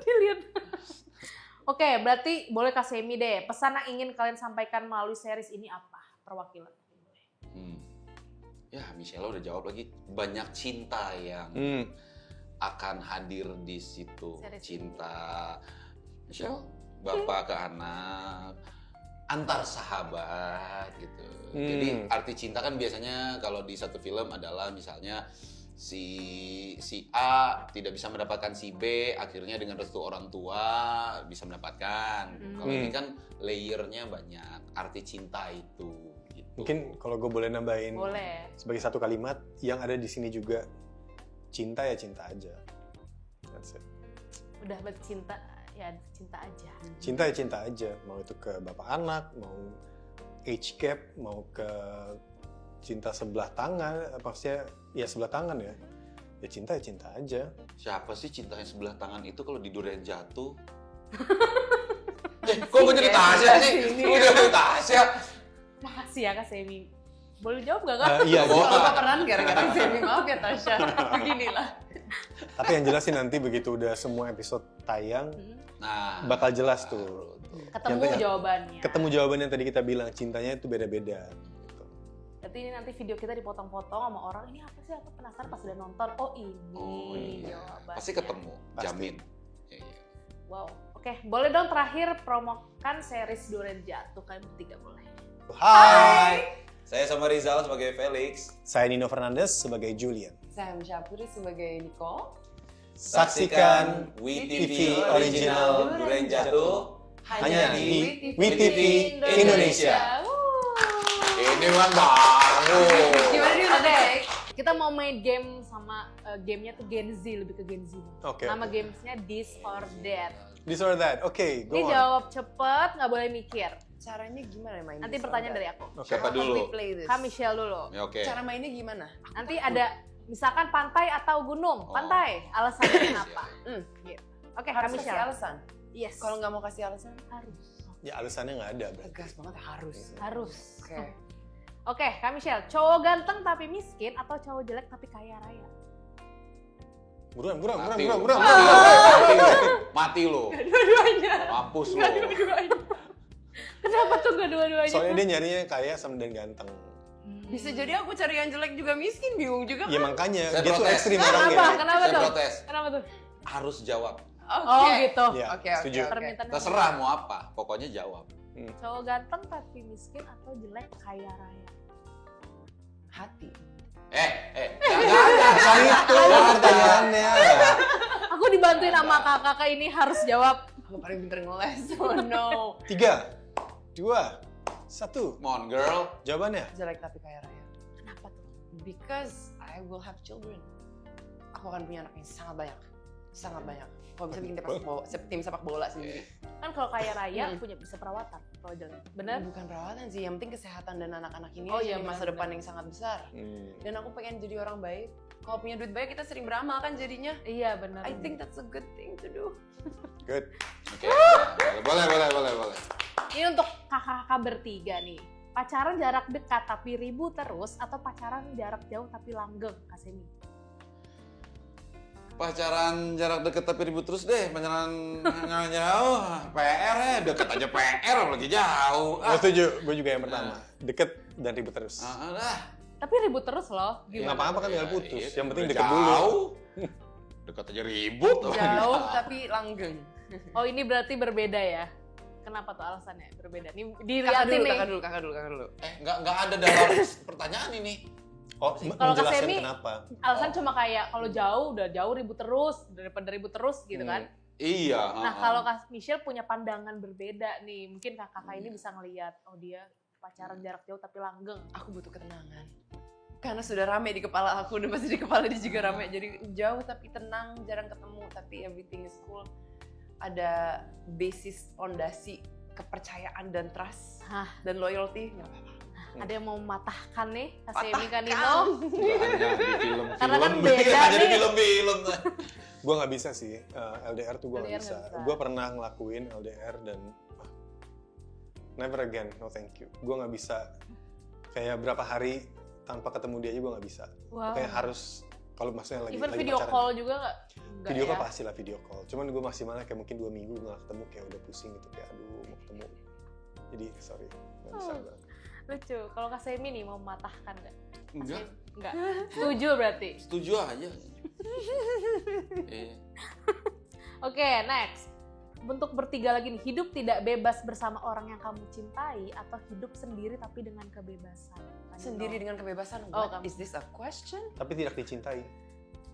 Speaker 1: dilihat. Oke, berarti boleh Kak Semi deh. Pesan yang ingin kalian sampaikan melalui series ini apa? Perwakilan.
Speaker 2: Ya, Michelle udah jawab lagi. Banyak cinta yang akan hadir di situ.
Speaker 1: Series
Speaker 2: Cinta Michelle, bapak ke anak, antar sahabat gitu. Jadi arti cinta kan biasanya kalau di satu film adalah misalnya si A tidak bisa mendapatkan si B, akhirnya dengan restu orang tua bisa mendapatkan. Kalau ini kan layernya banyak, arti cinta itu. Gitu.
Speaker 4: Mungkin kalau gue boleh nambahin
Speaker 1: Boleh.
Speaker 4: sebagai satu kalimat yang ada di sini juga, cinta ya cinta aja. That's it.
Speaker 1: Udah berarti cinta, ya cinta aja.
Speaker 4: Cinta ya cinta aja. Mau itu ke bapak anak, mau age gap, mau ke cinta sebelah tangan, maksudnya ya sebelah tangan ya. Ya cinta aja.
Speaker 2: Siapa sih cinta yang sebelah tangan itu kalau di Durian Jatuh? Kok gue jadi Tasya sih? Gue jadi Tasya.
Speaker 1: Makasih ya Kak Semi. Boleh jawab gak Kak?
Speaker 4: Iya,
Speaker 2: Boleh.
Speaker 3: Lupa peran gara-gara Semi, maaf ya Tasya. Beginilah.
Speaker 4: tapi yang jelas sih nanti begitu udah semua episode tayang,
Speaker 2: Nah,
Speaker 4: bakal jelas tuh.
Speaker 1: Ketemu
Speaker 4: Yang-
Speaker 1: jawabannya.
Speaker 4: Ketemu jawaban yang tadi kita bilang, cintanya itu beda-beda. Gitu.
Speaker 1: Berarti ini nanti video kita dipotong-potong sama orang, ini apa sih? Apa penasaran pas udah nonton? Oh ini
Speaker 2: Oh iya.
Speaker 1: jawabannya.
Speaker 2: Pasti ketemu,
Speaker 4: Pasti.
Speaker 2: jamin. Iya.
Speaker 1: Wow. Oke, boleh dong terakhir promokan series Durian Jatuh, kalian bertiga boleh.
Speaker 2: Hai. Saya sama Rizal sebagai Felix.
Speaker 4: Saya Nino Fernandes sebagai Julian.
Speaker 3: Saya Syapuri sebagai Nicole.
Speaker 2: Saksikan WeTV original Durian Jatuh hanya di WeTV Indonesia. Ini kan baru.
Speaker 3: Gimana nih
Speaker 1: Oke, kita mau main game sama gamenya tuh Gen Z, lebih ke Gen Z.
Speaker 4: Oke.
Speaker 1: Nama gamesnya This or That.
Speaker 4: This or that. Oke,
Speaker 1: Ini
Speaker 4: go on.
Speaker 1: jawab cepet, nggak boleh mikir.
Speaker 3: Caranya gimana main
Speaker 1: Nanti
Speaker 3: this or
Speaker 1: pertanyaan
Speaker 3: that?
Speaker 1: dari aku.
Speaker 4: Oke.
Speaker 2: Siapa
Speaker 3: How can we
Speaker 2: dulu?
Speaker 3: play this?
Speaker 1: Kak Michelle dulu.
Speaker 2: Ya, oke.
Speaker 3: Cara mainnya gimana?
Speaker 1: Nanti ada misalkan pantai atau gunung.
Speaker 2: Oh.
Speaker 1: Pantai, alasannya kenapa? Gitu. Oke, Kak
Speaker 3: Harus kasih
Speaker 1: Michelle.
Speaker 3: alasan.
Speaker 1: Yes.
Speaker 3: Kalau nggak mau kasih alasan,
Speaker 1: harus.
Speaker 4: Ya alasannya nggak ada berarti.
Speaker 3: tegas banget harus.
Speaker 1: Harus.
Speaker 3: Oke.
Speaker 1: Oke, Kak Michelle. Cowok ganteng tapi miskin atau cowok jelek tapi kaya raya?
Speaker 4: Buruan.
Speaker 2: Mati lu. Mati lu.
Speaker 1: Dua-duanya.
Speaker 2: Mampus lu.
Speaker 1: Nggak dua-duanya. Kenapa tuh nggak dua-duanya?
Speaker 4: Soalnya dia nyarinya kaya sama dan ganteng.
Speaker 3: Bisa jadi aku cari yang jelek juga miskin, bingung juga
Speaker 4: Ya
Speaker 3: kan?
Speaker 4: makanya
Speaker 2: Saya
Speaker 4: dia tuh
Speaker 2: protes.
Speaker 4: ekstrim
Speaker 1: Kenapa?
Speaker 4: orangnya.
Speaker 1: Kenapa
Speaker 2: Saya
Speaker 1: tuh?
Speaker 2: protes.
Speaker 1: Kenapa tuh?
Speaker 2: Harus jawab.
Speaker 1: Oh gitu.
Speaker 4: Ya,
Speaker 3: Oke,
Speaker 4: setuju.
Speaker 3: oke.
Speaker 1: Permintaan
Speaker 2: Terserah mau apa, pokoknya jawab.
Speaker 1: Cowok ganteng tapi miskin atau jelek kaya raya?
Speaker 3: Hati.
Speaker 2: Jangan itu pertanyaannya.
Speaker 1: Aku dibantuin sama kakak ini harus jawab.
Speaker 3: Aku paling pinter ngeles. Oh no.
Speaker 4: 3, 2, 1.
Speaker 2: Come on girl.
Speaker 4: Jawabannya?
Speaker 3: Jelek tapi kaya raya.
Speaker 1: Kenapa tuh?
Speaker 3: Because I will have children. Aku akan punya anak yang sangat banyak. Sangat banyak. Kalau bisa bikin tim sepak bola sendiri.
Speaker 1: Kan kalau kaya raya punya bisa perawatan kalau jelek. Bener?
Speaker 3: Bukan perawatan sih, yang penting kesehatan dan anak-anak ini
Speaker 1: Oh iya,
Speaker 3: di masa
Speaker 1: benar,
Speaker 3: depan yang sangat besar. Dan aku pengen jadi orang baik. Kalau punya duit banyak kita sering beramal kan jadinya.
Speaker 1: Iya bener.
Speaker 3: I think that's a good thing to do.
Speaker 4: Good.
Speaker 2: Oke. Boleh.
Speaker 1: Ini untuk kakak-kakak bertiga nih. Pacaran jarak dekat tapi ribut terus atau pacaran jarak jauh tapi langgeng, Kak Semi?
Speaker 2: Pacaran jarak deket tapi ribut terus deh. Pacaran jauh, PR ya. Deket aja PR, apalagi jauh.
Speaker 4: Gue setuju, gue juga yang pertama. Deket dan ribut terus.
Speaker 1: Tapi ribut terus loh.
Speaker 4: Nggak apa-apa kan tinggal putus. Yang penting
Speaker 2: Udah
Speaker 4: deket dulu.
Speaker 2: jauh. Deket aja ribut.
Speaker 3: Jauh tapi langgeng.
Speaker 1: Oh ini berarti berbeda ya? Kenapa tuh alasannya berbeda? Nih
Speaker 3: Kakak
Speaker 1: dilihatin nih.
Speaker 3: dulu.
Speaker 2: Nggak ada dalam pertanyaan ini.
Speaker 4: Oh,
Speaker 1: Kalau Kak
Speaker 4: menjelaskan
Speaker 1: Semi,
Speaker 4: kenapa.
Speaker 1: alasan cuma kayak kalau jauh udah jauh ribut terus daripada ribut terus gitu kan?
Speaker 2: Iya.
Speaker 1: Nah kalau Kak Michelle punya pandangan berbeda nih, mungkin kakak ini bisa ngelihat, oh dia pacaran jarak jauh tapi langgeng.
Speaker 3: Aku butuh ketenangan. Karena sudah rame di kepala aku dan pasti di kepala dia juga rame. Jadi jauh tapi tenang, jarang ketemu tapi everything is cool. Ada basis fondasi kepercayaan dan trust dan loyalty, nggak apa-apa.
Speaker 1: Ada yang mau mematahkan nih Kak Semi Kanino?
Speaker 2: Hanya di film-film.
Speaker 1: Karena kan beda
Speaker 2: Hanya di
Speaker 1: nih.
Speaker 2: film-film.
Speaker 4: Gue nggak bisa sih, LDR tuh gue nggak
Speaker 1: LDR
Speaker 4: bisa.
Speaker 1: nggak bisa.
Speaker 4: Gue pernah ngelakuin LDR dan never again, no thank you. Gue nggak bisa kayak berapa hari tanpa ketemu dia aja gue nggak bisa.
Speaker 1: Wow.
Speaker 4: Kayak harus kalau maksudnya lagi
Speaker 1: Even
Speaker 4: lagi
Speaker 1: video
Speaker 4: pacaran.
Speaker 1: call juga nggak?
Speaker 4: Video call
Speaker 1: ya?
Speaker 4: pasti lah video call. Cuman gue masih malah kayak mungkin 2 minggu nggak ketemu kayak udah pusing gitu kayak aduh mau ketemu. Jadi sorry nggak bisa banget.
Speaker 1: Lucu. Kalau Kak Semi nih mau mematahkan nggak?
Speaker 2: Enggak.
Speaker 1: Enggak. Setuju berarti.
Speaker 2: Setuju aja. Iya.
Speaker 1: Oke, next. Untuk bertiga lagi nih, hidup tidak bebas bersama orang yang kamu cintai atau hidup sendiri tapi dengan kebebasan? Kanino.
Speaker 3: Sendiri dengan kebebasan.
Speaker 1: Oh,
Speaker 3: What
Speaker 1: kamu.
Speaker 3: is this a question?
Speaker 4: Tapi tidak dicintai.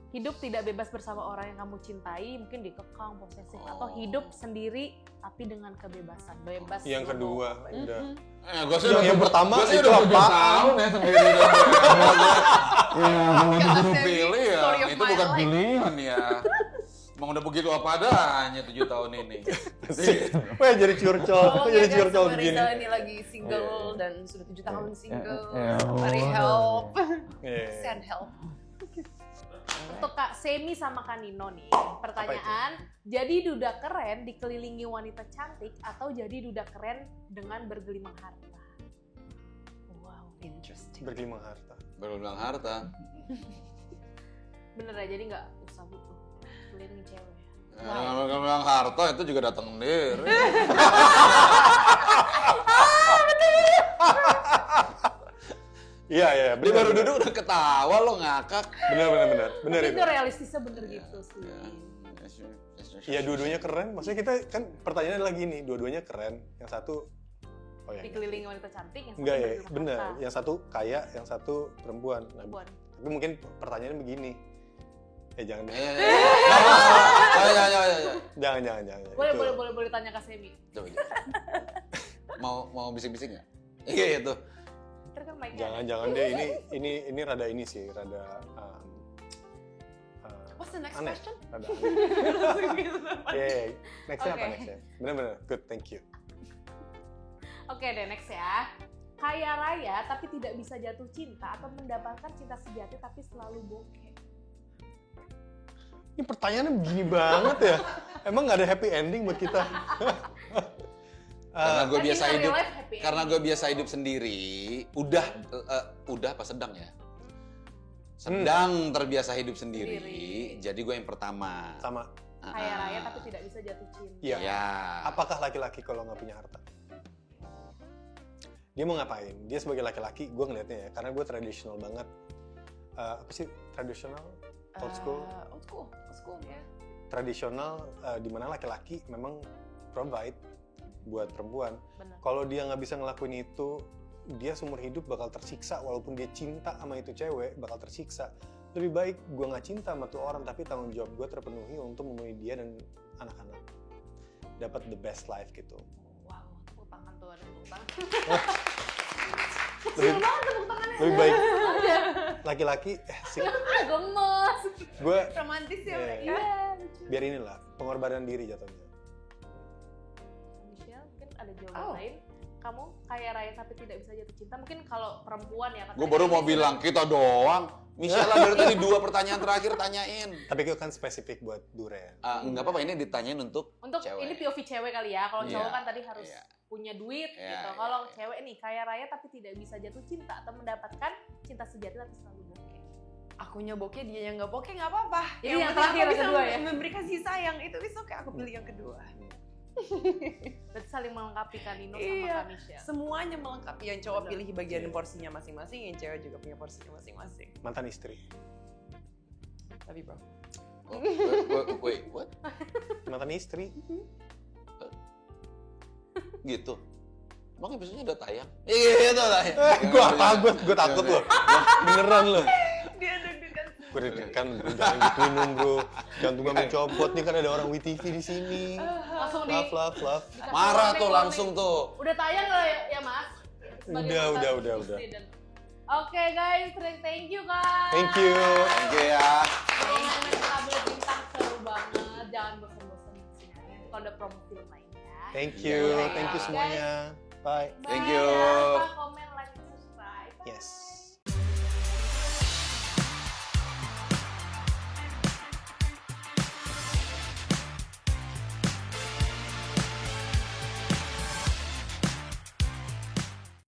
Speaker 1: Hidup tidak bebas bersama orang yang kamu cintai, mungkin dikekang, posesif, atau hidup sendiri tapi dengan kebebasan, bebas.
Speaker 4: Yang kedua udah.
Speaker 2: Gue sih
Speaker 4: Yang pertama
Speaker 2: gua sih
Speaker 4: itu
Speaker 2: udah 7
Speaker 4: apaan?
Speaker 2: tahun ya sendiri. Ya, kalau disuruh
Speaker 3: Semi,
Speaker 2: pilih ya,
Speaker 3: story of
Speaker 2: itu
Speaker 3: my
Speaker 2: bukan
Speaker 3: life.
Speaker 2: pilihan ya. Emang udah begitu apa adanya 7 tahun ini.
Speaker 4: Wah jadi curcol,
Speaker 3: Tolong
Speaker 4: jadi
Speaker 3: ya guys,
Speaker 4: curcol
Speaker 3: sama
Speaker 4: begini.
Speaker 3: Rizal ini lagi single dan sudah 7 tahun single.
Speaker 5: Iya.
Speaker 3: Mari help.
Speaker 4: Iya.
Speaker 3: Send help.
Speaker 1: Untuk Kak Semi sama Kanino nih, pertanyaan, jadi duda keren dikelilingi wanita cantik atau jadi duda keren dengan bergelimang harta?
Speaker 3: Wow, interesting.
Speaker 4: Bergelimang harta.
Speaker 2: Baru bilang harta.
Speaker 1: Bener ya, jadi nggak usah butuh keliling cewek.
Speaker 2: Kalau bilang harta itu juga datang sendiri.
Speaker 4: Iya iya,
Speaker 2: Dia
Speaker 4: benar.
Speaker 2: baru
Speaker 4: benar.
Speaker 2: duduk udah ketawa lo ngakak.
Speaker 4: Benar
Speaker 1: Mungkin
Speaker 4: itu.
Speaker 1: itu realistisnya bener gitu sih.
Speaker 4: Iya dua-duanya keren. Maksudnya kita kan pertanyaannya lagi nih, dua-duanya keren. Yang satu oh ya.
Speaker 1: Dikelilingi wanita cantik, yang satu
Speaker 4: Enggak ya,
Speaker 1: bergelimang
Speaker 4: benar.
Speaker 1: harta.
Speaker 4: Yang satu kaya, yang satu perempuan. Nah,
Speaker 1: Perempuan.
Speaker 4: tapi mungkin pertanyaannya begini. Jangan deh. Jangan.
Speaker 1: Boleh tanya Kak Semi.
Speaker 2: Mau bisik-bisik nggak? Iya itu.
Speaker 1: Ntar kan mic-nya ada.
Speaker 4: Jangan deh. Ini rada ini sih, rada
Speaker 3: What's the next
Speaker 4: aneh.
Speaker 3: question?
Speaker 4: Rada aneh. Oke, nextnya apa
Speaker 1: Oke.
Speaker 4: nextnya? Bener-bener, good, thank you.
Speaker 1: Oke deh, next ya. Kaya raya tapi tidak bisa jatuh cinta atau mendapatkan cinta sejati tapi selalu bokeh?
Speaker 4: Ini pertanyaannya begini banget ya. Emang nggak ada happy ending buat kita?
Speaker 2: Karena gue
Speaker 1: Kan
Speaker 2: biasa
Speaker 1: in real
Speaker 2: hidup,
Speaker 1: life happy
Speaker 2: karena
Speaker 1: ending.
Speaker 2: gue biasa hidup sendiri. Udah apa sedang ya? Sedang terbiasa hidup sendiri.
Speaker 1: Sendiri.
Speaker 2: Jadi gue yang pertama.
Speaker 4: Sama.
Speaker 1: Kaya raya tapi tidak bisa jatuh cinta.
Speaker 4: Iya.
Speaker 2: Ya.
Speaker 4: Apakah laki-laki kalau nggak punya harta? Dia mau ngapain? Dia sebagai laki-laki, gue ngeliatnya ya, karena gue tradisional banget. Apa sih tradisional? Old school?
Speaker 3: Old school ya.
Speaker 4: Tradisional di mana laki-laki memang provide buat perempuan.
Speaker 1: Bener.
Speaker 4: Kalau dia nggak bisa ngelakuin itu, dia seumur hidup bakal tersiksa. Walaupun dia cinta sama itu cewek, bakal tersiksa. Lebih baik gue nggak cinta sama tuh orang, tapi tanggung jawab gue terpenuhi untuk memenuhi dia dan anak-anak. Dapat the best life gitu.
Speaker 1: Wow, tepuk tangan tuh, ada tepuk tangan.
Speaker 4: Lebih baik laki-laki sih.
Speaker 1: Gemes.
Speaker 4: Gue
Speaker 3: Romantis ya mereka.
Speaker 1: Iya, lucu.
Speaker 4: biar inilah pengorbanan diri jatuhnya.
Speaker 1: Michelle, mungkin ada jawaban
Speaker 3: Oh.
Speaker 1: lain. Kamu kaya raya tapi tidak bisa jatuh cinta. Mungkin kalau perempuan ya.
Speaker 2: Gue baru mau bilang kita doang. Michelle dari tadi 2 pertanyaan terakhir tanyain.
Speaker 4: Tapi itu kan spesifik buat Duren.
Speaker 2: Nggak apa-apa, ini ditanyain untuk
Speaker 1: Untuk
Speaker 2: cewek.
Speaker 1: ini POV cewek kali ya. Kalau
Speaker 2: Iya,
Speaker 1: cowok kan tadi harus
Speaker 2: iya.
Speaker 1: punya duit
Speaker 2: Iya,
Speaker 1: gitu.
Speaker 2: iya,
Speaker 1: Kalau
Speaker 2: iya.
Speaker 1: cewek nih kaya raya tapi tidak bisa jatuh cinta atau mendapatkan cinta sejati tapi selalu bokeh.
Speaker 3: Akunya bokeh, dia yang nggak bokeh nggak apa-apa.
Speaker 1: Jadi yang
Speaker 3: penting
Speaker 1: terakhir,
Speaker 3: aku bisa
Speaker 1: kedua ya?
Speaker 3: memberi kasih sayang itu oke. Aku pilih yang kedua.
Speaker 1: Berarti saling melengkapi kan Nino sama
Speaker 3: Iya.
Speaker 1: Kak Michelle.
Speaker 3: Semuanya melengkapi. Yang cowok
Speaker 1: Bener.
Speaker 3: pilih bagian
Speaker 4: Iya.
Speaker 3: porsinya masing-masing, yang cewek juga punya porsinya masing-masing.
Speaker 4: Mantan istri.
Speaker 3: Tapi bro,
Speaker 2: Wait, what?
Speaker 4: Mantan istri.
Speaker 2: Gitu. Emang episode-nya udah tayang? Iya, itu tayang.
Speaker 4: Gue takut loh. Beneran loh.
Speaker 3: dia deg-degan.
Speaker 4: Gue deg-degan bro, jangan gituin dong bro. Jantung gue mencopot nih kan ada orang WTV di sini.
Speaker 1: Langsung
Speaker 4: Love.
Speaker 1: dikasih
Speaker 2: Marah
Speaker 1: warning,
Speaker 2: tuh
Speaker 1: warning.
Speaker 2: langsung tuh.
Speaker 1: Udah tayang nggak ya Mas? Sebagai
Speaker 4: Udah.
Speaker 1: mantan istri dan- Oke guys, thank you guys.
Speaker 4: Thank you.
Speaker 2: Thank you ya.
Speaker 1: Main Tablet Bintang seru banget. Jangan bosan-bosan di sini. Nanti kalau ada promo film lainnya.
Speaker 4: Thank you
Speaker 1: Iya.
Speaker 4: semuanya. Bye.
Speaker 2: Thank
Speaker 1: Bye,
Speaker 2: you.
Speaker 1: jangan lupa komen, like, dan subscribe. Bye.
Speaker 4: Yes.